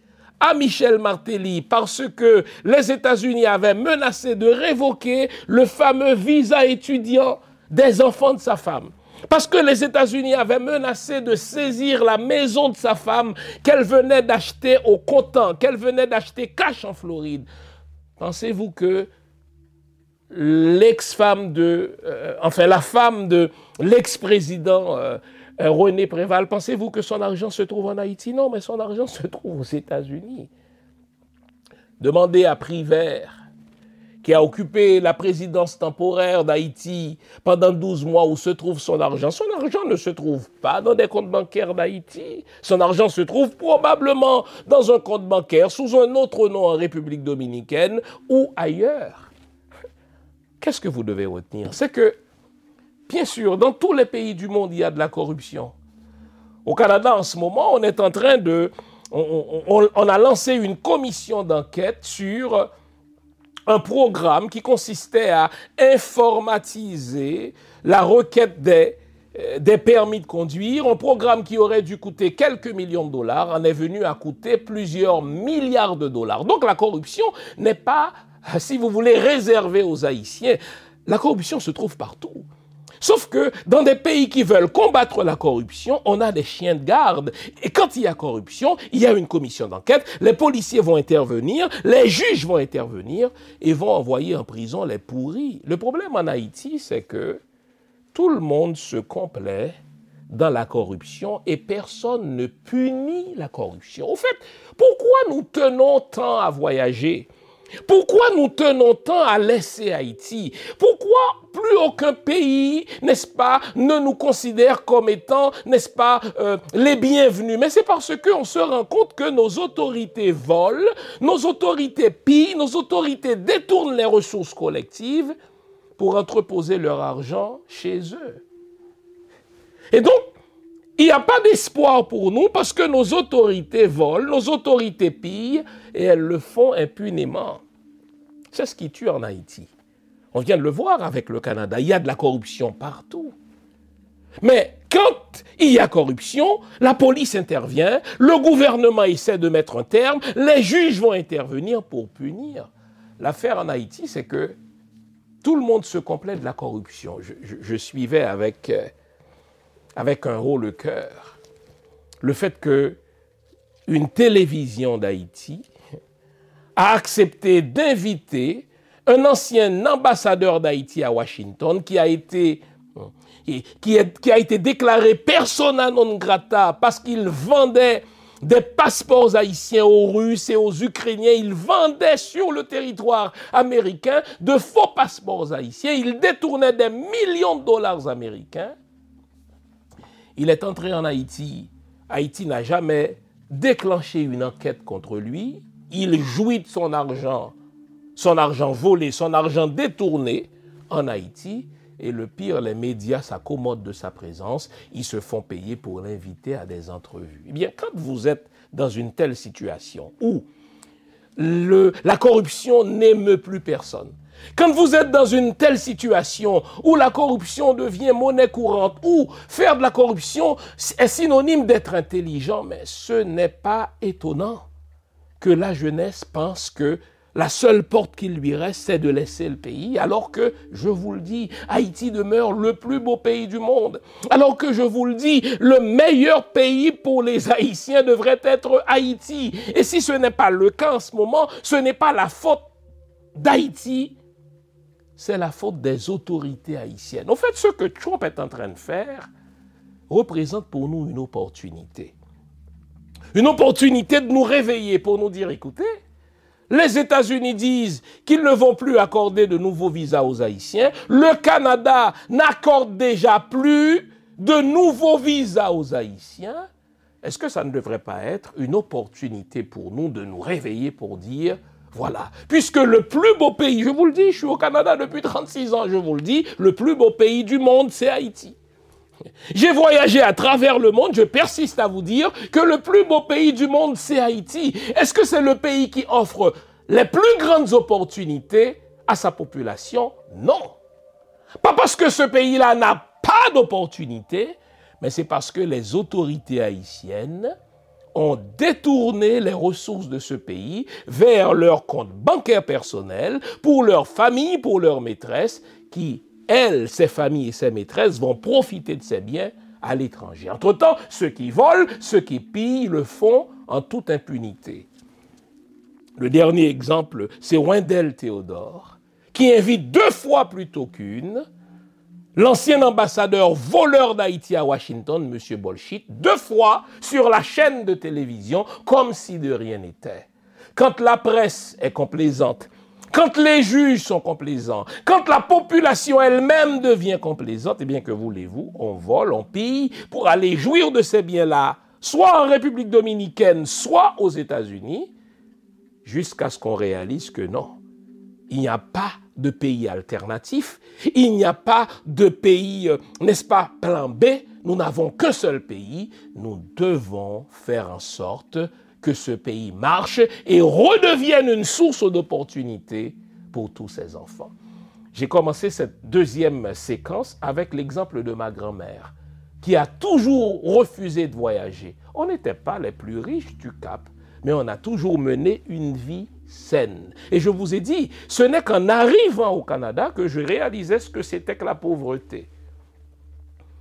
à Michel Martelly parce que les États-Unis avaient menacé de révoquer le fameux visa étudiant des enfants de sa femme. Parce que les États-Unis avaient menacé de saisir la maison de sa femme qu'elle venait d'acheter au comptant, qu'elle venait d'acheter cash en Floride. Pensez-vous que l'ex-femme la femme de l'ex-président René Préval, pensez-vous que son argent se trouve en Haïti? Non, mais son argent se trouve aux États-Unis. Demandez à Privert, qui a occupé la présidence temporaire d'Haïti pendant 12 mois, où se trouve son argent. Son argent ne se trouve pas dans des comptes bancaires d'Haïti. Son argent se trouve probablement dans un compte bancaire sous un autre nom en République dominicaine ou ailleurs. Qu'est-ce que vous devez retenir? C'est que, bien sûr, dans tous les pays du monde, il y a de la corruption. Au Canada, en ce moment, on est en train de... On a lancé une commission d'enquête sur un programme qui consistait à informatiser la requête des permis de conduire, un programme qui aurait dû coûter quelques millions de dollars, en est venu à coûter plusieurs milliards de dollars. Donc la corruption n'est pas, si vous voulez, réservée aux Haïtiens. La corruption se trouve partout. Sauf que dans des pays qui veulent combattre la corruption, on a des chiens de garde. Et quand il y a corruption, il y a une commission d'enquête, les policiers vont intervenir, les juges vont intervenir et vont envoyer en prison les pourris. Le problème en Haïti, c'est que tout le monde se complaît dans la corruption et personne ne punit la corruption. Au fait, pourquoi nous tenons tant à voyager ? Pourquoi nous tenons tant à laisser Haïti? Pourquoi plus aucun pays, n'est-ce pas, ne nous considère comme étant, n'est-ce pas, les bienvenus? Mais c'est parce qu'on se rend compte que nos autorités volent, nos autorités pillent, nos autorités détournent les ressources collectives pour entreposer leur argent chez eux. Et donc, il n'y a pas d'espoir pour nous parce que nos autorités volent, nos autorités pillent et elles le font impunément. C'est ce qui tue en Haïti. On vient de le voir avec le Canada. Il y a de la corruption partout. Mais quand il y a corruption, la police intervient, le gouvernement essaie de mettre un terme, les juges vont intervenir pour punir. L'affaire en Haïti, c'est que tout le monde se complaît de la corruption. Je suivais avec un haut le cœur le fait que une télévision d'Haïti a accepté d'inviter un ancien ambassadeur d'Haïti à Washington qui a été déclaré persona non grata parce qu'il vendait des passeports haïtiens aux Russes et aux Ukrainiens. Il vendait sur le territoire américain de faux passeports haïtiens. Il détournait des millions de dollars américains. Il est entré en Haïti. Haïti n'a jamais déclenché une enquête contre lui. Il jouit de son argent volé, son argent détourné en Haïti. Et le pire, les médias s'accommodent de sa présence. Ils se font payer pour l'inviter à des entrevues. Eh bien, quand vous êtes dans une telle situation où la corruption n'émeut plus personne, quand vous êtes dans une telle situation où la corruption devient monnaie courante, où faire de la corruption est synonyme d'être intelligent, mais ce n'est pas étonnant que la jeunesse pense que la seule porte qu'il lui reste, c'est de laisser le pays, alors que, je vous le dis, Haïti demeure le plus beau pays du monde. Alors que, je vous le dis, le meilleur pays pour les Haïtiens devrait être Haïti. Et si ce n'est pas le cas en ce moment, ce n'est pas la faute d'Haïti, c'est la faute des autorités haïtiennes. En fait, ce que Trump est en train de faire représente pour nous une opportunité. Une opportunité de nous réveiller pour nous dire, écoutez, les États-Unis disent qu'ils ne vont plus accorder de nouveaux visas aux Haïtiens. Le Canada n'accorde déjà plus de nouveaux visas aux Haïtiens. Est-ce que ça ne devrait pas être une opportunité pour nous de nous réveiller pour dire, voilà, puisque le plus beau pays, je vous le dis, je suis au Canada depuis 36 ans, je vous le dis, le plus beau pays du monde, c'est Haïti. J'ai voyagé à travers le monde, je persiste à vous dire que le plus beau pays du monde, c'est Haïti. Est-ce que c'est le pays qui offre les plus grandes opportunités à sa population? Non. Pas parce que ce pays-là n'a pas d'opportunités, mais c'est parce que les autorités haïtiennes ont détourné les ressources de ce pays vers leurs comptes bancaires personnels, pour leurs familles, pour leurs maîtresses, qui, elles, ces familles et ces maîtresses, vont profiter de ces biens à l'étranger. Entre-temps, ceux qui volent, ceux qui pillent, le font en toute impunité. Le dernier exemple, c'est Wendell Théodore, qui invite 2 fois plutôt qu'une l'ancien ambassadeur voleur d'Haïti à Washington, M. Bolshit, 2 fois sur la chaîne de télévision, comme si de rien n'était. Quand la presse est complaisante, quand les juges sont complaisants, quand la population elle-même devient complaisante, eh bien que voulez-vous, on vole, on pille pour aller jouir de ces biens-là, soit en République dominicaine, soit aux États-Unis, jusqu'à ce qu'on réalise que non, il n'y a pas de pays alternatif, il n'y a pas de pays, n'est-ce pas, plan B, nous n'avons qu'un seul pays, nous devons faire en sorte que ce pays marche et redevienne une source d'opportunités pour tous ces enfants. J'ai commencé cette deuxième séquence avec l'exemple de ma grand-mère, qui a toujours refusé de voyager. On n'était pas les plus riches du Cap, mais on a toujours mené une vie saine. Et je vous ai dit, ce n'est qu'en arrivant au Canada que je réalisais ce que c'était que la pauvreté.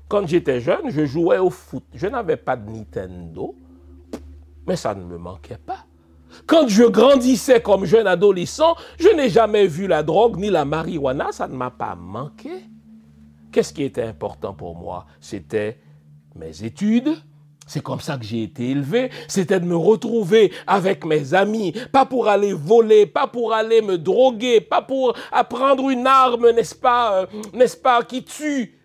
Quand j'étais jeune, je jouais au foot. Je n'avais pas de Nintendo, mais ça ne me manquait pas. Quand je grandissais comme jeune adolescent, je n'ai jamais vu la drogue ni la marijuana, ça ne m'a pas manqué. Qu'est-ce qui était important pour moi? C'était mes études. C'est comme ça que j'ai été élevé. C'était de me retrouver avec mes amis, pas pour aller voler, pas pour aller me droguer, pas pour apprendre une arme, n'est-ce pas, qui tue,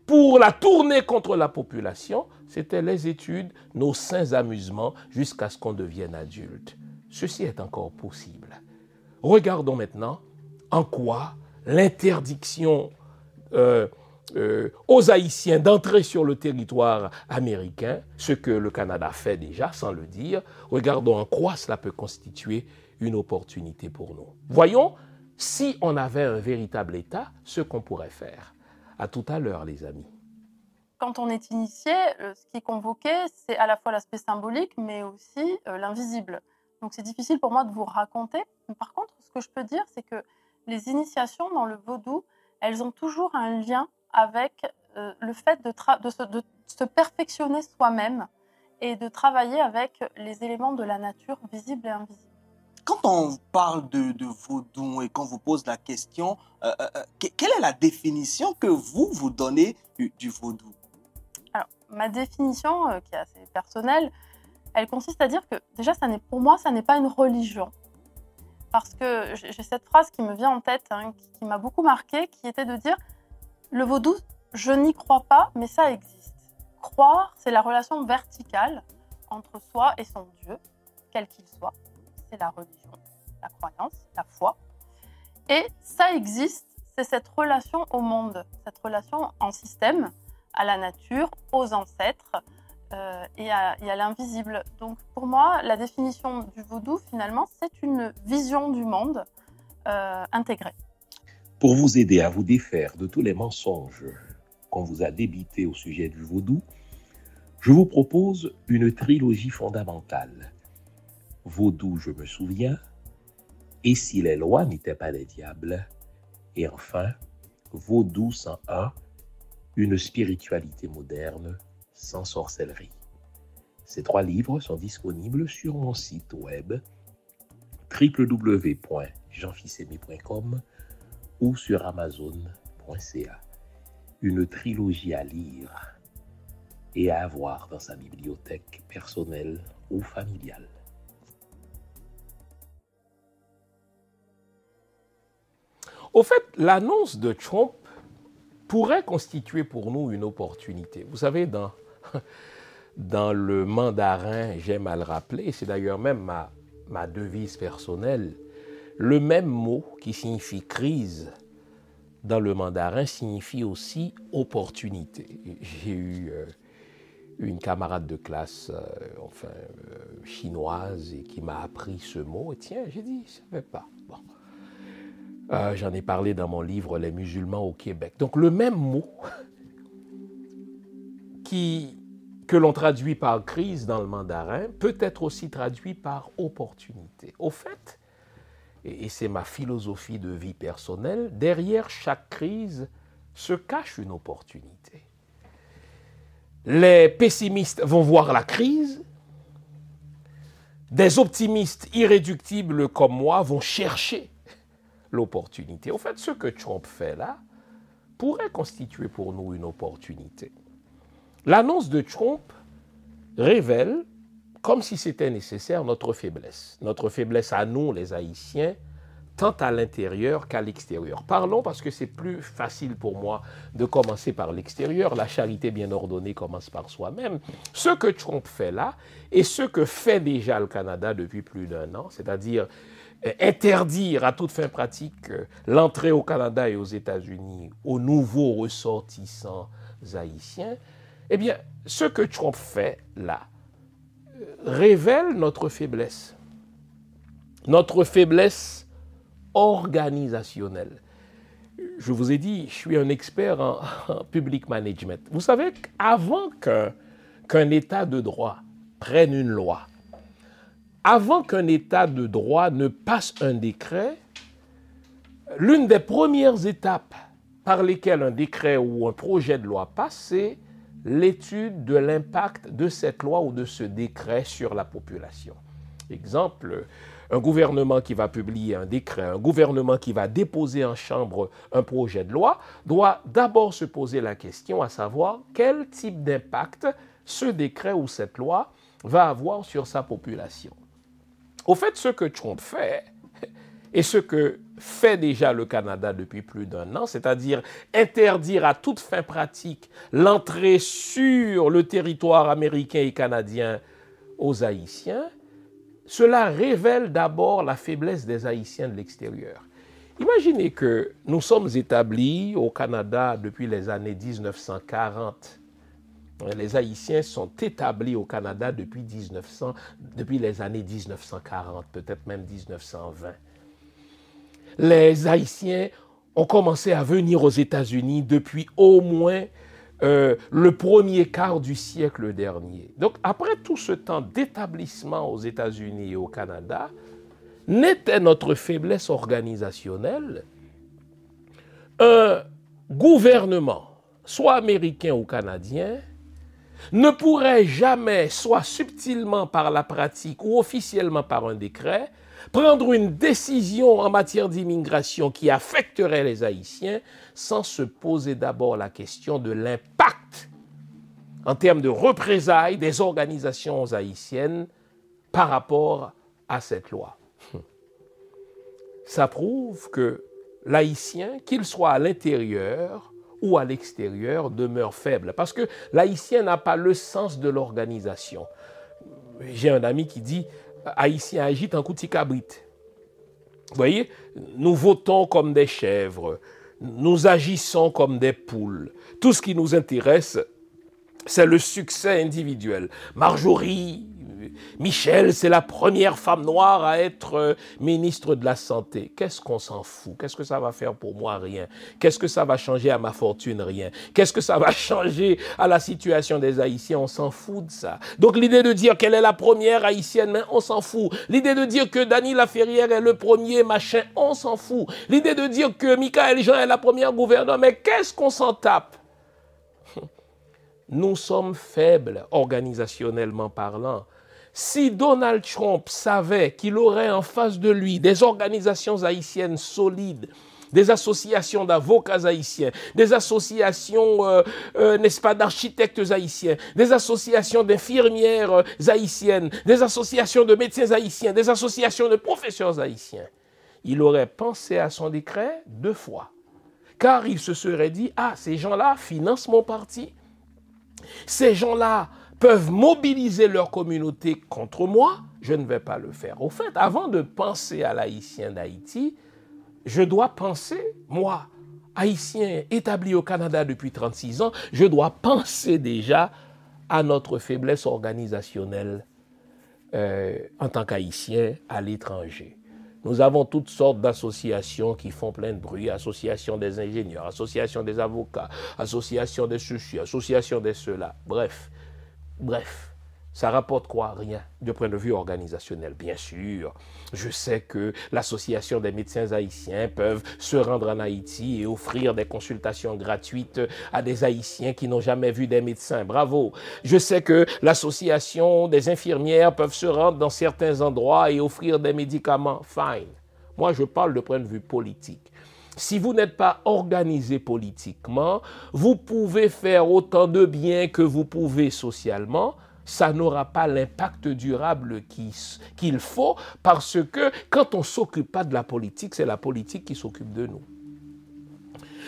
pour la tourner contre la population. C'était les études, nos sains amusements, jusqu'à ce qu'on devienne adulte. Ceci est encore possible. Regardons maintenant en quoi l'interdiction aux Haïtiens d'entrer sur le territoire américain, ce que le Canada fait déjà sans le dire, regardons en quoi cela peut constituer une opportunité pour nous. Voyons, si on avait un véritable État, ce qu'on pourrait faire. À tout à l'heure, les amis. Quand on est initié, ce qui est convoqué, c'est à la fois l'aspect symbolique, mais aussi l'invisible. Donc c'est difficile pour moi de vous raconter. Mais par contre, ce que je peux dire, c'est que les initiations dans le vaudou, elles ont toujours un lien avec le fait de se perfectionner soi-même et de travailler avec les éléments de la nature visibles et invisibles. Quand on parle de vaudou et qu'on vous pose la question, quelle est la définition que vous donnez du vaudou? Alors, ma définition, qui est assez personnelle, elle consiste à dire que déjà, pour moi, ça n'est pas une religion. Parce que j'ai cette phrase qui me vient en tête, qui m'a beaucoup marquée, qui était de dire « Le vaudou, je n'y crois pas, mais ça existe. Croire, c'est la relation verticale entre soi et son Dieu, quel qu'il soit. C'est la religion, la croyance, la foi. Et ça existe, c'est cette relation au monde, cette relation en système, à la nature, aux ancêtres et à l'invisible. Donc pour moi, la définition du vaudou, finalement, c'est une vision du monde intégrée. Pour vous aider à vous défaire de tous les mensonges qu'on vous a débités au sujet du vaudou, je vous propose une trilogie fondamentale. Vaudou, je me souviens, et si les lois n'étaient pas des diables, et enfin, Vaudou 101, une spiritualité moderne sans sorcellerie. Ces 3 livres sont disponibles sur mon site web www.jeanfilsemi.com ou sur amazon.ca. Une trilogie à lire et à avoir dans sa bibliothèque personnelle ou familiale. Au fait, l'annonce de Trump pourrait constituer pour nous une opportunité. Vous savez, dans le mandarin, j'aime à le rappeler, c'est d'ailleurs même ma devise personnelle, le même mot qui signifie crise dans le mandarin signifie aussi opportunité. J'ai eu une camarade de classe chinoise et qui m'a appris ce mot. Et tiens, j'ai dit, je ne savais pas. Bon. J'en ai parlé dans mon livre « Les musulmans au Québec ». Donc le même mot qui que l'on traduit par crise dans le mandarin, peut être aussi traduit par opportunité. Au fait, et c'est ma philosophie de vie personnelle, derrière chaque crise se cache une opportunité. Les pessimistes vont voir la crise, des optimistes irréductibles comme moi vont chercher l'opportunité. Au fait, ce que Trump fait là pourrait constituer pour nous une opportunité. L'annonce de Trump révèle, comme si c'était nécessaire, notre faiblesse à nous, les Haïtiens, tant à l'intérieur qu'à l'extérieur. Parlons parce que c'est plus facile pour moi de commencer par l'extérieur. La charité bien ordonnée commence par soi-même. Ce que Trump fait là, et ce que fait déjà le Canada depuis plus d'1 an, c'est-à-dire interdire à toute fin pratique l'entrée au Canada et aux États-Unis aux nouveaux ressortissants haïtiens, eh bien, ce que Trump fait là révèle notre faiblesse organisationnelle. Je vous ai dit, je suis un expert en public management. Vous savez qu'avant qu'un État de droit prenne une loi, avant qu'un État de droit ne passe un décret, l'une des premières étapes par lesquelles un décret ou un projet de loi passe, c'est l'étude de l'impact de cette loi ou de ce décret sur la population. Exemple, un gouvernement qui va publier un décret, un gouvernement qui va déposer en chambre un projet de loi, doit d'abord se poser la question à savoir quel type d'impact ce décret ou cette loi va avoir sur sa population. Au fait, ce que Trump fait, et ce que fait déjà le Canada depuis plus d'1 an, c'est-à-dire interdire à toute fin pratique l'entrée sur le territoire américain et canadien aux Haïtiens, cela révèle d'abord la faiblesse des Haïtiens de l'extérieur. Imaginez que nous sommes établis au Canada depuis les années 1940. Les Haïtiens sont établis au Canada depuis les années 1940, peut-être même 1920. Les Haïtiens ont commencé à venir aux États-Unis depuis au moins le premier quart du siècle dernier. Donc, après tout ce temps d'établissement aux États-Unis et au Canada, n'était notre faiblesse organisationnelle un gouvernement, soit américain ou canadien, ne pourrait jamais, soit subtilement par la pratique ou officiellement par un décret, prendre une décision en matière d'immigration qui affecterait les Haïtiens sans se poser d'abord la question de l'impact en termes de représailles des organisations haïtiennes par rapport à cette loi. Ça prouve que l'Haïtien, qu'il soit à l'intérieur ou à l'extérieur, demeure faible. Parce que l'Haïtien n'a pas le sens de l'organisation. J'ai un ami qui dit « Haïtien agite un coup de cabrit ». Vous voyez, nous votons comme des chèvres, nous agissons comme des poules. Tout ce qui nous intéresse, c'est le succès individuel. Marjorie, Michel, c'est la première femme noire à être ministre de la Santé. Qu'est-ce qu'on s'en fout? Qu'est-ce que ça va faire pour moi? Rien. Qu'est-ce que ça va changer à ma fortune? Rien. Qu'est-ce que ça va changer à la situation des Haïtiens? On s'en fout de ça. Donc l'idée de dire qu'elle est la première haïtienne, mais on s'en fout. L'idée de dire que Dany Laferrière est le premier machin, on s'en fout. L'idée de dire que Michaël Jean est la première gouverneure, mais qu'est-ce qu'on s'en tape? Nous sommes faibles, organisationnellement parlant. Si Donald Trump savait qu'il aurait en face de lui des organisations haïtiennes solides, des associations d'avocats haïtiens, des associations, n'est-ce pas, d'architectes haïtiens, des associations d'infirmières haïtiennes, des associations de médecins haïtiens, des associations de professeurs haïtiens, il aurait pensé à son décret 2 fois. Car il se serait dit, ah, ces gens-là financent mon parti, ces gens-là peuvent mobiliser leur communauté contre moi, je ne vais pas le faire. Au fait, avant de penser à l'Haïtien d'Haïti, je dois penser, moi, Haïtien établi au Canada depuis 36 ans, je dois penser déjà à notre faiblesse organisationnelle en tant qu'Haïtien à l'étranger. Nous avons toutes sortes d'associations qui font plein de bruit, association des ingénieurs, association des avocats, association de ceci, association de cela, bref. Bref, ça rapporte quoi? Rien, du point de vue organisationnel. Bien sûr, je sais que l'association des médecins haïtiens peuvent se rendre en Haïti et offrir des consultations gratuites à des Haïtiens qui n'ont jamais vu des médecins. Bravo. Je sais que l'association des infirmières peuvent se rendre dans certains endroits et offrir des médicaments. Fine. Moi, je parle de point de vue politique. Si vous n'êtes pas organisé politiquement, vous pouvez faire autant de bien que vous pouvez socialement. Ça n'aura pas l'impact durable qu'il faut parce que quand on ne s'occupe pas de la politique, c'est la politique qui s'occupe de nous.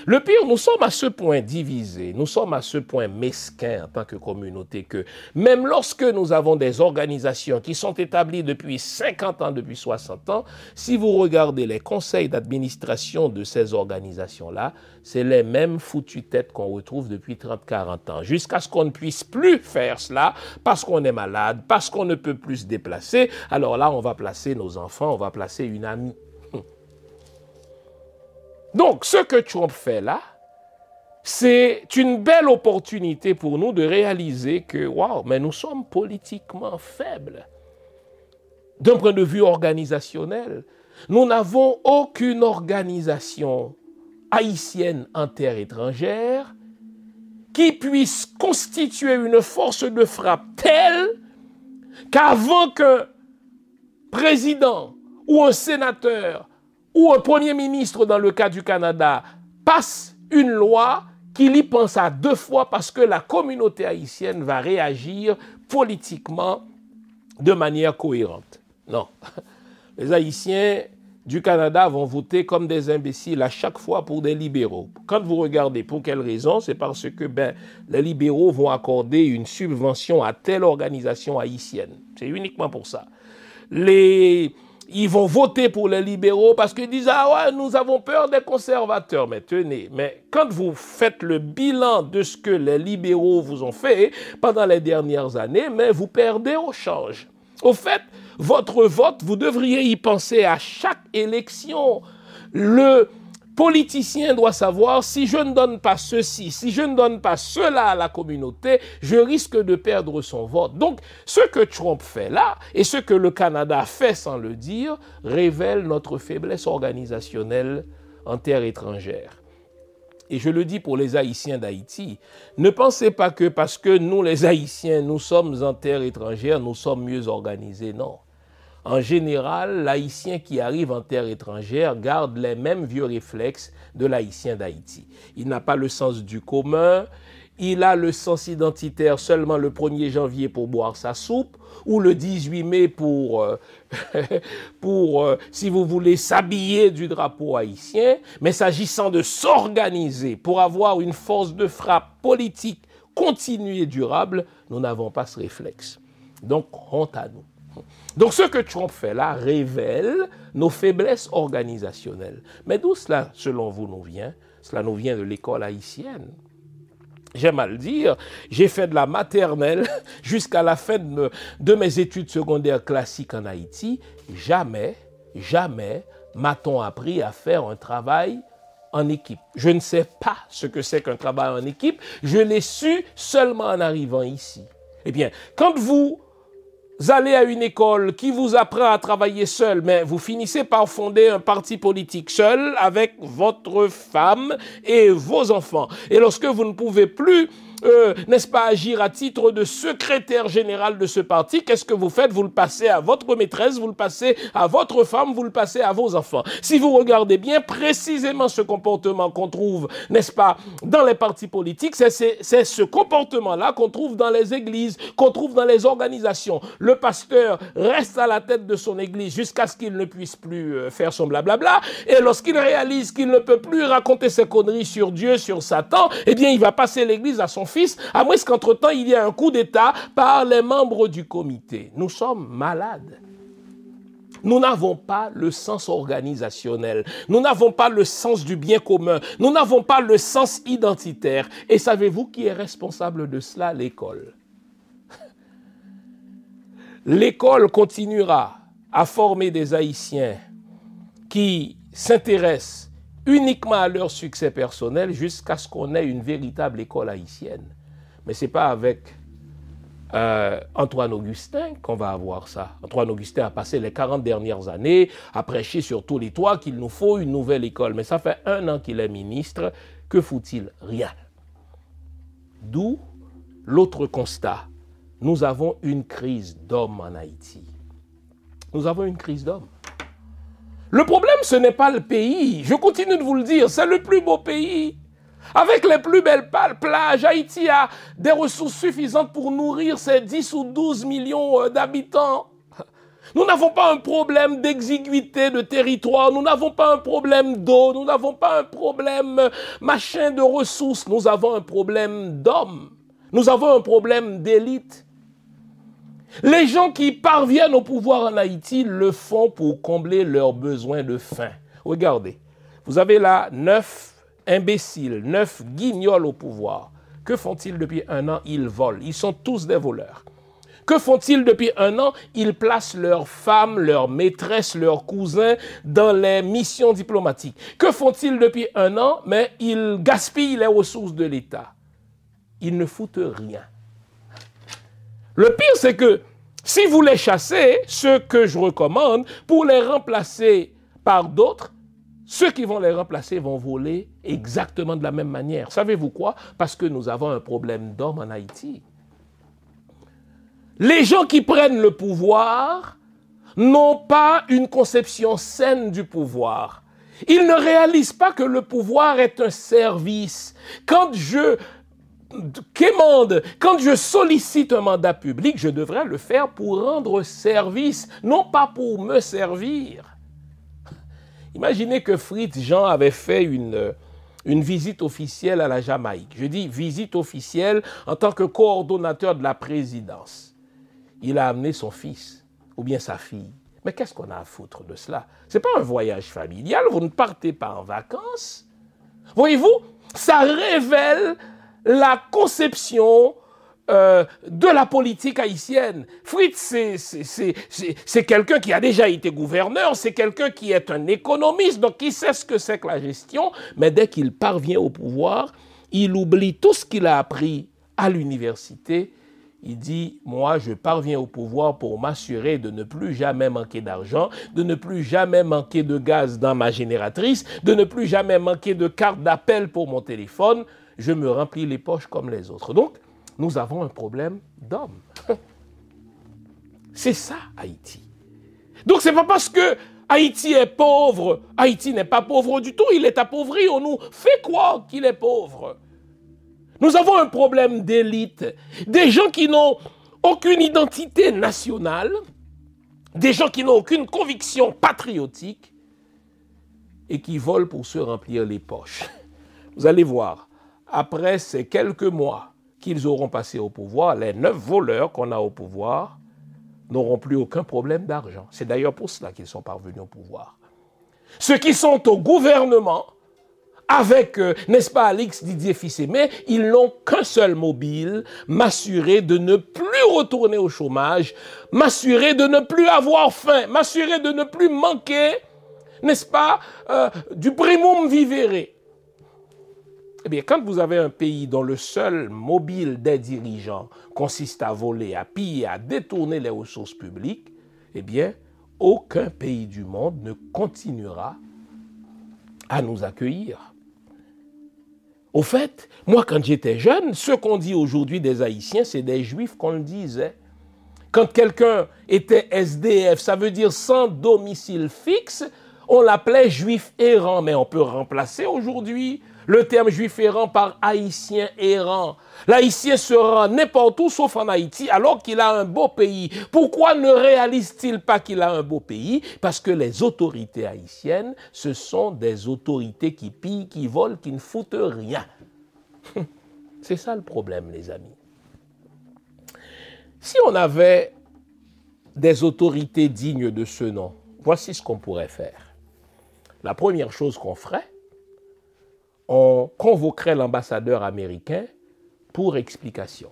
Le pire, nous sommes à ce point divisés, nous sommes à ce point mesquins en tant que communauté que même lorsque nous avons des organisations qui sont établies depuis 50 ans, depuis 60 ans, si vous regardez les conseils d'administration de ces organisations-là, c'est les mêmes foutues têtes qu'on retrouve depuis 30-40 ans, jusqu'à ce qu'on ne puisse plus faire cela parce qu'on est malade, parce qu'on ne peut plus se déplacer. Alors là, on va placer nos enfants, on va placer une amie. Donc, ce que Trump fait là, c'est une belle opportunité pour nous de réaliser que, waouh, mais nous sommes politiquement faibles. D'un point de vue organisationnel, nous n'avons aucune organisation haïtienne en terre étrangère qui puisse constituer une force de frappe telle qu'avant qu'un président ou un sénateur ou un premier ministre, dans le cas du Canada, passe une loi qu'il y pense à 2 fois parce que la communauté haïtienne va réagir politiquement de manière cohérente. Non. Les Haïtiens du Canada vont voter comme des imbéciles à chaque fois pour des libéraux. Quand vous regardez pour quelle raison, c'est parce que les libéraux vont accorder une subvention à telle organisation haïtienne. C'est uniquement pour ça. Ils vont voter pour les libéraux parce qu'ils disent « Ah ouais, nous avons peur des conservateurs. » Mais tenez, quand vous faites le bilan de ce que les libéraux vous ont fait pendant les dernières années, vous perdez au change. Au fait, votre vote, vous devriez y penser à chaque élection. Le politicien doit savoir, si je ne donne pas ceci, si je ne donne pas cela à la communauté, je risque de perdre son vote. Donc, ce que Trump fait là, et ce que le Canada fait sans le dire, révèle notre faiblesse organisationnelle en terre étrangère. Et je le dis pour les Haïtiens d'Haïti, ne pensez pas que parce que nous, les Haïtiens, nous sommes en terre étrangère, nous sommes mieux organisés. Non. En général, l'Haïtien qui arrive en terre étrangère garde les mêmes vieux réflexes de l'Haïtien d'Haïti. Il n'a pas le sens du commun, il a le sens identitaire seulement le 1er janvier pour boire sa soupe, ou le 18 mai pour si vous voulez, s'habiller du drapeau haïtien. Mais s'agissant de s'organiser pour avoir une force de frappe politique continue et durable, nous n'avons pas ce réflexe. Donc, honte à nous. Donc, ce que Trump fait là révèle nos faiblesses organisationnelles. Mais d'où cela, selon vous, nous vient? Cela nous vient de l'école haïtienne. J'aime à le dire, j'ai fait de la maternelle jusqu'à la fin de mes études secondaires classiques en Haïti. Jamais m'a-t-on appris à faire un travail en équipe. Je ne sais pas ce que c'est qu'un travail en équipe. Je l'ai su seulement en arrivant ici. Eh bien, quand vous allez à une école qui vous apprend à travailler seul, mais vous finissez par fonder un parti politique seul avec votre femme et vos enfants. Et lorsque vous ne pouvez plus, n'est-ce pas, agir à titre de secrétaire général de ce parti, qu'est-ce que vous faites? Vous le passez à votre maîtresse, vous le passez à votre femme, vous le passez à vos enfants. Si vous regardez bien, précisément ce comportement qu'on trouve, n'est-ce pas, dans les partis politiques, c'est ce comportement-là qu'on trouve dans les églises, qu'on trouve dans les organisations. Le pasteur reste à la tête de son église jusqu'à ce qu'il ne puisse plus faire son blablabla. Et lorsqu'il réalise qu'il ne peut plus raconter ses conneries sur Dieu, sur Satan, eh bien, il va passer l'église à son fils, à moins qu'entre-temps, il y ait un coup d'État par les membres du comité. Nous sommes malades. Nous n'avons pas le sens organisationnel. Nous n'avons pas le sens du bien commun. Nous n'avons pas le sens identitaire. Et savez-vous qui est responsable de cela? L'école. L'école continuera à former des Haïtiens qui s'intéressent uniquement à leur succès personnel jusqu'à ce qu'on ait une véritable école haïtienne. Mais ce n'est pas avec Antoine Augustin qu'on va avoir ça. Antoine Augustin a passé les 40 dernières années à prêcher sur tous les toits qu'il nous faut une nouvelle école. Mais ça fait 1 an qu'il est ministre. Que fout-il? Rien. D'où l'autre constat. Nous avons une crise d'hommes en Haïti. Nous avons une crise d'hommes. Le problème, ce n'est pas le pays. Je continue de vous le dire, c'est le plus beau pays. Avec les plus belles plages, Haïti a des ressources suffisantes pour nourrir ses 10 ou 12 millions d'habitants. Nous n'avons pas un problème d'exiguïté de territoire, nous n'avons pas un problème d'eau, nous n'avons pas un problème machin de ressources, nous avons un problème d'hommes, nous avons un problème d'élite. Les gens qui parviennent au pouvoir en Haïti le font pour combler leurs besoins de faim. Regardez, vous avez là 9 imbéciles, 9 guignols au pouvoir. Que font-ils depuis 1 an? Ils volent. Ils sont tous des voleurs. Que font-ils depuis 1 an? Ils placent leurs femmes, leurs maîtresses, leurs cousins dans les missions diplomatiques. Que font-ils depuis 1 an? Mais ils gaspillent les ressources de l'État. Ils ne foutent rien. Le pire, c'est que si vous les chassez, ce que je recommande, pour les remplacer par d'autres, ceux qui vont les remplacer vont voler exactement de la même manière. Savez-vous quoi? Parce que nous avons un problème d'hommes en Haïti. Les gens qui prennent le pouvoir n'ont pas une conception saine du pouvoir. Ils ne réalisent pas que le pouvoir est un service. Quand je sollicite un mandat public, je devrais le faire pour rendre service, non pas pour me servir. Imaginez que Fritz Jean avait fait une visite officielle à la Jamaïque. Je dis visite officielle en tant que coordonnateur de la présidence. Il a amené son fils ou bien sa fille. Mais qu'est-ce qu'on a à foutre de cela? Ce n'est pas un voyage familial, vous ne partez pas en vacances. Voyez-vous, ça révèle la conception de la politique haïtienne. Fritz, c'est quelqu'un qui a déjà été gouverneur, c'est quelqu'un qui est un économiste, donc qui sait ce que c'est que la gestion, mais dès qu'il parvient au pouvoir, il oublie tout ce qu'il a appris à l'université. Il dit, moi, je parviens au pouvoir pour m'assurer de ne plus jamais manquer d'argent, de ne plus jamais manquer de gaz dans ma génératrice, de ne plus jamais manquer de carte d'appel pour mon téléphone. Je me remplis les poches comme les autres. Donc, nous avons un problème d'hommes. C'est ça, Haïti. Donc, ce n'est pas parce que Haïti est pauvre. Haïti n'est pas pauvre du tout. Il est appauvri. On nous fait croire qu'il est pauvre. Nous avons un problème d'élite. Des gens qui n'ont aucune identité nationale, des gens qui n'ont aucune conviction patriotique et qui volent pour se remplir les poches. Vous allez voir, après ces quelques mois qu'ils auront passé au pouvoir, les 9 voleurs qu'on a au pouvoir n'auront plus aucun problème d'argent. C'est d'ailleurs pour cela qu'ils sont parvenus au pouvoir. Ceux qui sont au gouvernement, avec, n'est-ce pas, Alix Didier Fils-Aimé, ils n'ont qu'un seul mobile, m'assurer de ne plus retourner au chômage, m'assurer de ne plus avoir faim, m'assurer de ne plus manquer, n'est-ce pas, du primum vivere. Eh bien, quand vous avez un pays dont le seul mobile des dirigeants consiste à voler, à piller, à détourner les ressources publiques, eh bien, aucun pays du monde ne continuera à nous accueillir. Au fait, moi, quand j'étais jeune, ce qu'on dit aujourd'hui des Haïtiens, c'est des Juifs qu'on le disait. Quand quelqu'un était SDF, ça veut dire sans domicile fixe, on l'appelait Juif errant. Mais on peut remplacer aujourd'hui le terme Juif errant par Haïtien errant. L'Haïtien se rend n'importe où sauf en Haïti alors qu'il a un beau pays. Pourquoi ne réalise-t-il pas qu'il a un beau pays? Parce que les autorités haïtiennes, ce sont des autorités qui pillent, qui volent, qui ne foutent rien. C'est ça le problème, les amis. Si on avait des autorités dignes de ce nom, voici ce qu'on pourrait faire. La première chose qu'on ferait, on convoquerait l'ambassadeur américain pour explication.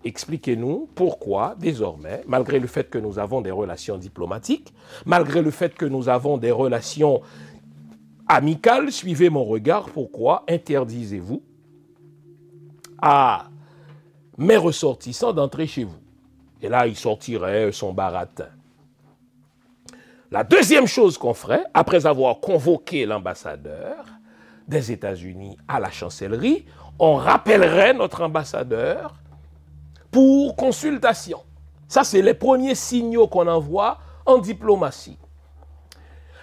Expliquez-nous pourquoi, désormais, malgré le fait que nous avons des relations diplomatiques, malgré le fait que nous avons des relations amicales, suivez mon regard, pourquoi interdisez-vous à mes ressortissants d'entrer chez vous. Et là, il sortirait son baratin. La deuxième chose qu'on ferait, après avoir convoqué l'ambassadeur des États-Unis à la chancellerie, on rappellerait notre ambassadeur pour consultation. Ça, c'est les premiers signaux qu'on envoie en diplomatie.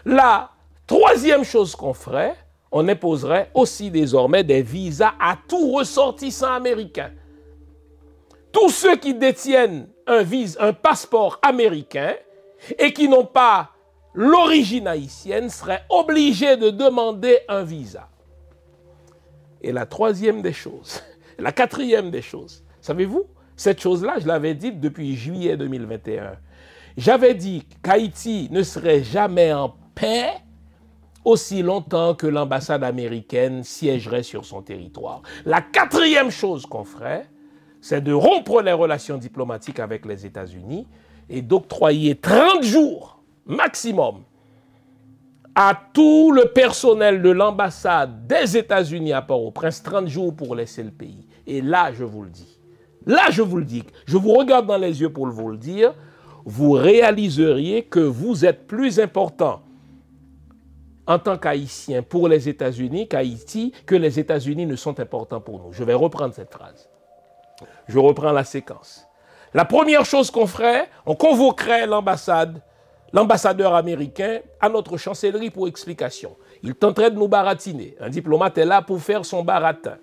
La troisième chose qu'on ferait, on imposerait aussi désormais des visas à tout ressortissant américain. Tous ceux qui détiennent un passeport américain et qui n'ont pas l'origine haïtienne seraient obligés de demander un visa. Et la troisième des choses, la quatrième des choses, savez-vous, cette chose-là, je l'avais dite depuis juillet 2021. J'avais dit qu'Haïti ne serait jamais en paix aussi longtemps que l'ambassade américaine siégerait sur son territoire. La quatrième chose qu'on ferait, c'est de rompre les relations diplomatiques avec les États-Unis et d'octroyer 30 jours maximum à tout le personnel de l'ambassade des États-Unis à Port-au-Prince, 30 jours pour laisser le pays. Et là, je vous le dis, je vous regarde dans les yeux pour vous le dire, vous réaliseriez que vous êtes plus important en tant qu'Haïtien pour les États-Unis qu'Haïti, que les États-Unis ne sont importants pour nous. Je vais reprendre cette phrase. Je reprends la séquence. La première chose qu'on ferait, on convoquerait l'ambassadeur américain à notre chancellerie pour explication. Il tenterait de nous baratiner. Un diplomate est là pour faire son baratin.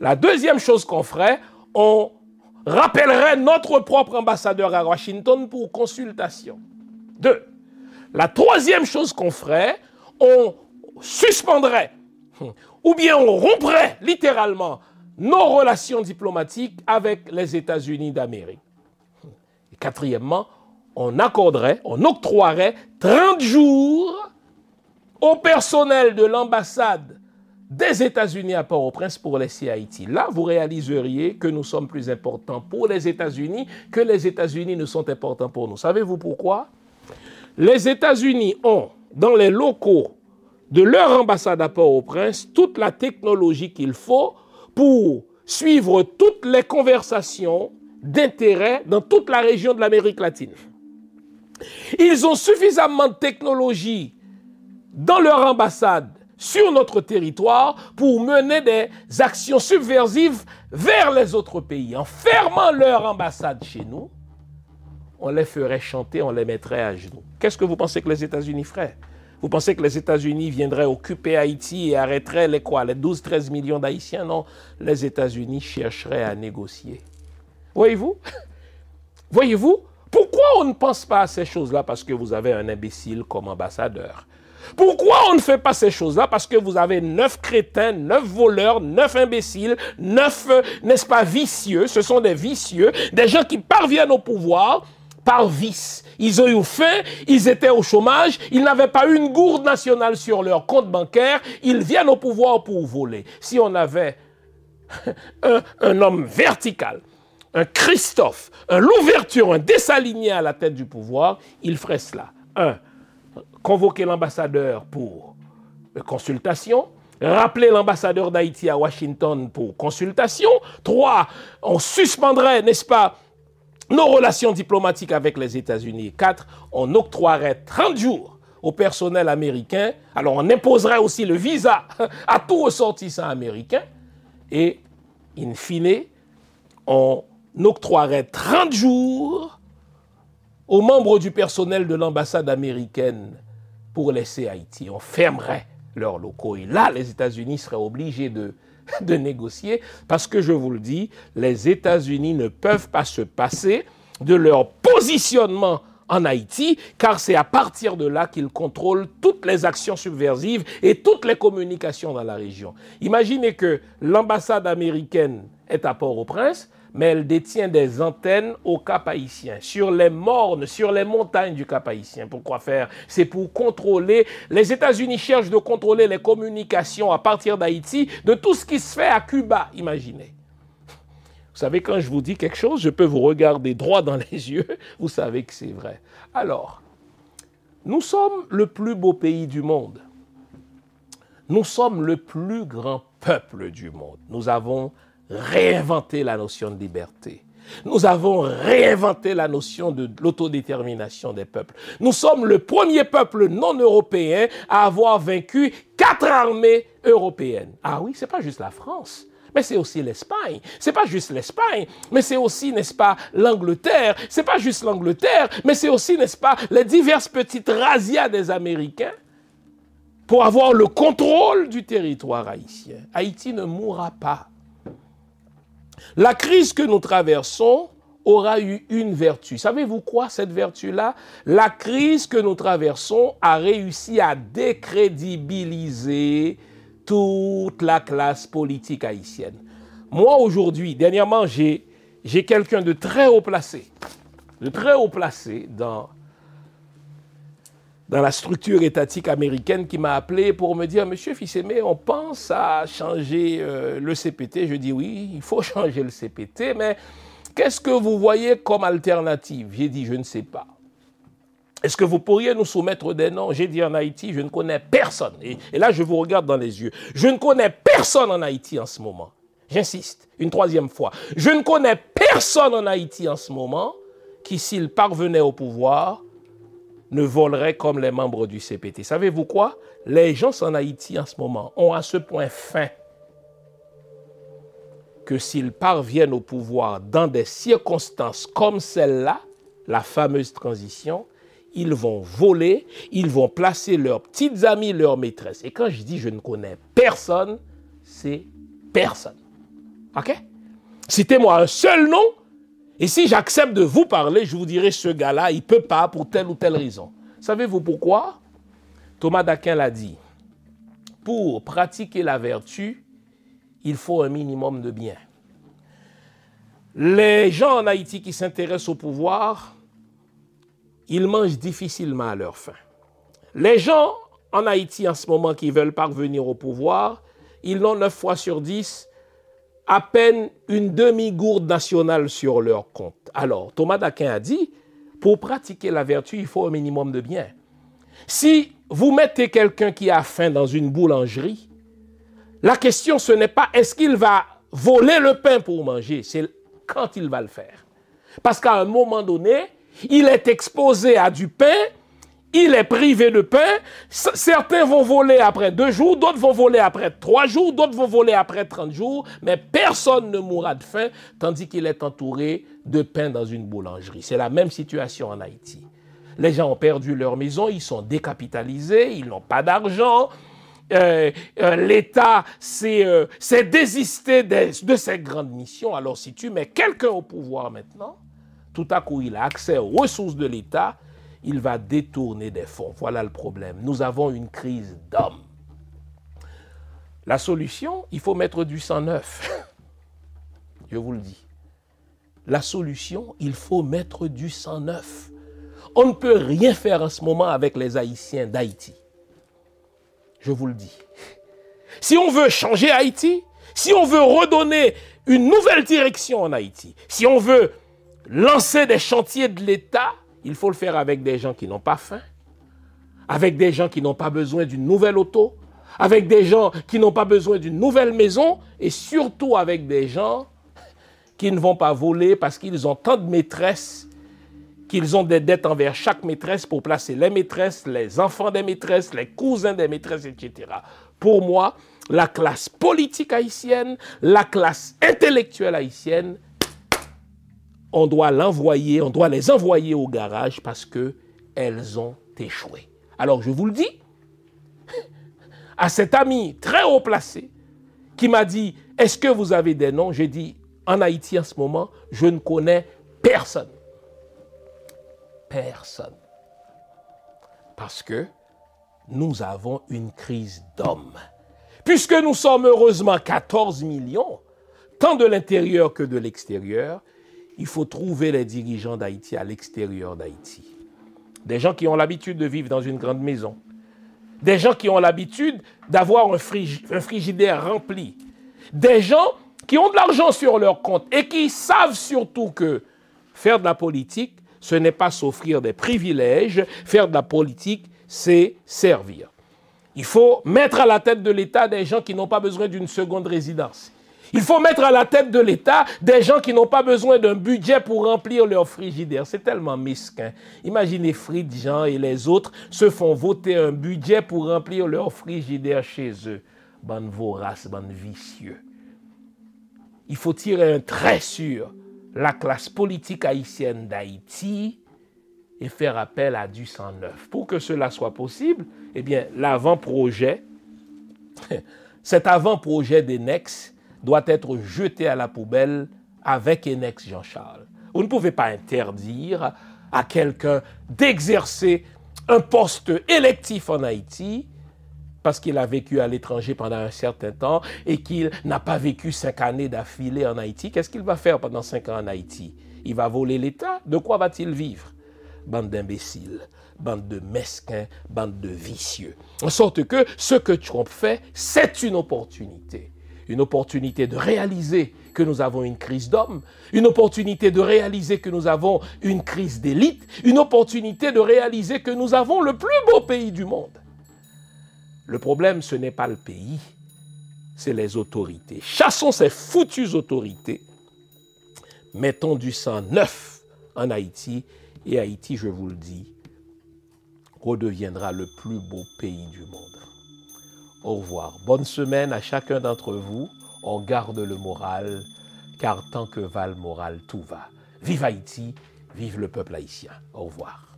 La deuxième chose qu'on ferait, on rappellerait notre propre ambassadeur à Washington pour consultation. 2. La troisième chose qu'on ferait, on suspendrait ou bien on romprait littéralement nos relations diplomatiques avec les États-Unis d'Amérique. Et quatrièmement, on octroierait 30 jours au personnel de l'ambassade des États-Unis à Port-au-Prince pour laisser Haïti. Là, vous réaliseriez que nous sommes plus importants pour les États-Unis que les États-Unis ne sont importants pour nous. Savez-vous pourquoi? Les États-Unis ont, dans les locaux de leur ambassade à Port-au-Prince, toute la technologie qu'il faut pour suivre toutes les conversations d'intérêt dans toute la région de l'Amérique latine. Ils ont suffisamment de technologie dans leur ambassade sur notre territoire pour mener des actions subversives vers les autres pays. En fermant leur ambassade chez nous, on les ferait chanter, on les mettrait à genoux. Qu'est-ce que vous pensez que les États-Unis feraient? Vous pensez que les États-Unis viendraient occuper Haïti et arrêteraient les 12-13 millions d'Haïtiens? Non, les États-Unis chercheraient à négocier. Voyez-vous? Voyez-vous? Pourquoi on ne pense pas à ces choses-là? Parce que vous avez un imbécile comme ambassadeur. Pourquoi on ne fait pas ces choses-là? Parce que vous avez 9 crétins, 9 voleurs, 9 imbéciles, 9, n'est-ce pas, vicieux. Ce sont des vicieux, des gens qui parviennent au pouvoir par vice. Ils ont eu faim, ils étaient au chômage, ils n'avaient pas une gourde nationale sur leur compte bancaire, ils viennent au pouvoir pour voler. Si on avait un homme vertical, un Christophe, un Louverture, un Dessalinier à la tête du pouvoir, il ferait cela. 1. Convoquer l'ambassadeur pour consultation. Rappeler l'ambassadeur d'Haïti à Washington pour consultation. 3. On suspendrait, n'est-ce pas, nos relations diplomatiques avec les États-Unis. 4. On octroierait 30 jours au personnel américain. Alors on imposerait aussi le visa à tout ressortissant américain. Et, in fine, on octroierait 30 jours aux membres du personnel de l'ambassade américaine pour laisser Haïti. On fermerait leurs locaux. Et là, les États-Unis seraient obligés de négocier parce que, je vous le dis, les États-Unis ne peuvent pas se passer de leur positionnement en Haïti, car c'est à partir de là qu'ils contrôlent toutes les actions subversives et toutes les communications dans la région. Imaginez que l'ambassade américaine est à Port-au-Prince, mais elle détient des antennes au Cap Haïtien, sur les mornes, sur les montagnes du Cap Haïtien. Pourquoi faire? C'est pour contrôler. Les États-Unis cherchent de contrôler les communications à partir d'Haïti, de tout ce qui se fait à Cuba, imaginez. Vous savez, quand je vous dis quelque chose, je peux vous regarder droit dans les yeux, vous savez que c'est vrai. Alors, nous sommes le plus beau pays du monde. Nous sommes le plus grand peuple du monde. Nous avons réinventé la notion de liberté. Nous avons réinventé la notion de l'autodétermination des peuples. Nous sommes le premier peuple non européen à avoir vaincu 4 armées européennes. Ah oui, c'est pas juste la France, mais c'est aussi l'Espagne. C'est pas juste l'Espagne, mais c'est aussi, n'est-ce pas, l'Angleterre. C'est pas juste l'Angleterre, mais c'est aussi, n'est-ce pas, les diverses petites razzias des Américains pour avoir le contrôle du territoire haïtien. Haïti ne mourra pas. La crise que nous traversons aura eu une vertu. Savez-vous quoi, cette vertu-là? La crise que nous traversons a réussi à décrédibiliser toute la classe politique haïtienne. Moi, aujourd'hui, dernièrement, j'ai quelqu'un de très haut placé dans la structure étatique américaine qui m'a appelé pour me dire « Monsieur Fils-Aimé, on pense à changer le CPT. » Je dis « Oui, il faut changer le CPT, mais qu'est-ce que vous voyez comme alternative ?» J'ai dit « Je ne sais pas. » Est-ce que vous pourriez nous soumettre des noms? J'ai dit « En Haïti, je ne connais personne. » Et là, je vous regarde dans les yeux. Je ne connais personne en Haïti en ce moment. J'insiste, une troisième fois. Je ne connais personne en Haïti en ce moment qui, s'il parvenait au pouvoir, ne volerait comme les membres du CPT. Savez-vous quoi? Les gens en Haïti en ce moment ont à ce point faim que s'ils parviennent au pouvoir dans des circonstances comme celle-là, la fameuse transition, ils vont voler, ils vont placer leurs petites amies, leurs maîtresses. Et quand je dis je ne connais personne, c'est personne. OK? Citez-moi un seul nom. Et si j'accepte de vous parler, je vous dirai ce gars-là, il ne peut pas pour telle ou telle raison. Savez-vous pourquoi? Thomas d'Aquin l'a dit. Pour pratiquer la vertu, il faut un minimum de bien. Les gens en Haïti qui s'intéressent au pouvoir, ils mangent difficilement à leur faim. Les gens en Haïti en ce moment qui veulent parvenir au pouvoir, ils n'ont 9 fois sur 10 à peine une demi-gourde nationale sur leur compte. Alors, Thomas d'Aquin a dit, pour pratiquer la vertu, il faut un minimum de bien. Si vous mettez quelqu'un qui a faim dans une boulangerie, la question, ce n'est pas est-ce qu'il va voler le pain pour manger, c'est quand il va le faire. Parce qu'à un moment donné, il est exposé à du pain, il est privé de pain. Certains vont voler après 2 jours, d'autres vont voler après 3 jours, d'autres vont voler après 30 jours, mais personne ne mourra de faim tandis qu'il est entouré de pain dans une boulangerie. C'est la même situation en Haïti. Les gens ont perdu leur maison, ils sont décapitalisés, ils n'ont pas d'argent. L'État s'est désisté de ses grandes missions. Alors si tu mets quelqu'un au pouvoir maintenant, tout à coup il a accès aux ressources de l'État, il va détourner des fonds. Voilà le problème. Nous avons une crise d'hommes. La solution, il faut mettre du sang neuf. Je vous le dis. La solution, il faut mettre du sang neuf. On ne peut rien faire en ce moment avec les Haïtiens d'Haïti. Je vous le dis. Si on veut changer Haïti, si on veut redonner une nouvelle direction en Haïti, si on veut lancer des chantiers de l'État, il faut le faire avec des gens qui n'ont pas faim, avec des gens qui n'ont pas besoin d'une nouvelle auto, avec des gens qui n'ont pas besoin d'une nouvelle maison et surtout avec des gens qui ne vont pas voler parce qu'ils ont tant de maîtresses qu'ils ont des dettes envers chaque maîtresse pour placer les maîtresses, les enfants des maîtresses, les cousins des maîtresses, etc. Pour moi, la classe politique haïtienne, la classe intellectuelle haïtienne, on doit les envoyer au garage parce qu'elles ont échoué. Alors je vous le dis, à cet ami très haut placé qui m'a dit « Est-ce que vous avez des noms ?» J'ai dit « En Haïti en ce moment, je ne connais personne. » Personne. Parce que nous avons une crise d'hommes. Puisque nous sommes heureusement 14 millions, tant de l'intérieur que de l'extérieur, il faut trouver les dirigeants d'Haïti à l'extérieur d'Haïti. Des gens qui ont l'habitude de vivre dans une grande maison. Des gens qui ont l'habitude d'avoir un frigidaire rempli. Des gens qui ont de l'argent sur leur compte et qui savent surtout que faire de la politique, ce n'est pas s'offrir des privilèges. Faire de la politique, c'est servir. Il faut mettre à la tête de l'État des gens qui n'ont pas besoin d'une seconde résidence. Il faut mettre à la tête de l'État des gens qui n'ont pas besoin d'un budget pour remplir leur frigidaire. C'est tellement mesquin. Imaginez Fried, Jean et les autres se font voter un budget pour remplir leur frigidaire chez eux. Bande vorace, bande vicieux. Il faut tirer un trait sur la classe politique haïtienne d'Haïti et faire appel à du sang neuf. Pour que cela soit possible, eh bien, l'avant-projet, cet avant-projet d'Enex doit être jeté à la poubelle avec Enex Jean-Charles. Vous ne pouvez pas interdire à quelqu'un d'exercer un poste électif en Haïti parce qu'il a vécu à l'étranger pendant un certain temps et qu'il n'a pas vécu 5 années d'affilée en Haïti. Qu'est-ce qu'il va faire pendant 5 ans en Haïti? Il va voler l'État? De quoi va-t-il vivre? Bande d'imbéciles, bande de mesquins, bande de vicieux. En sorte que ce que Trump fait, c'est une opportunité. Une opportunité de réaliser que nous avons une crise d'hommes, une opportunité de réaliser que nous avons une crise d'élite, une opportunité de réaliser que nous avons le plus beau pays du monde. Le problème, ce n'est pas le pays, c'est les autorités. Chassons ces foutues autorités, mettons du sang neuf en Haïti, et Haïti, je vous le dis, redeviendra le plus beau pays du monde. Au revoir. Bonne semaine à chacun d'entre vous. On garde le moral, car tant que va le moral, tout va. Vive Haïti, vive le peuple haïtien. Au revoir.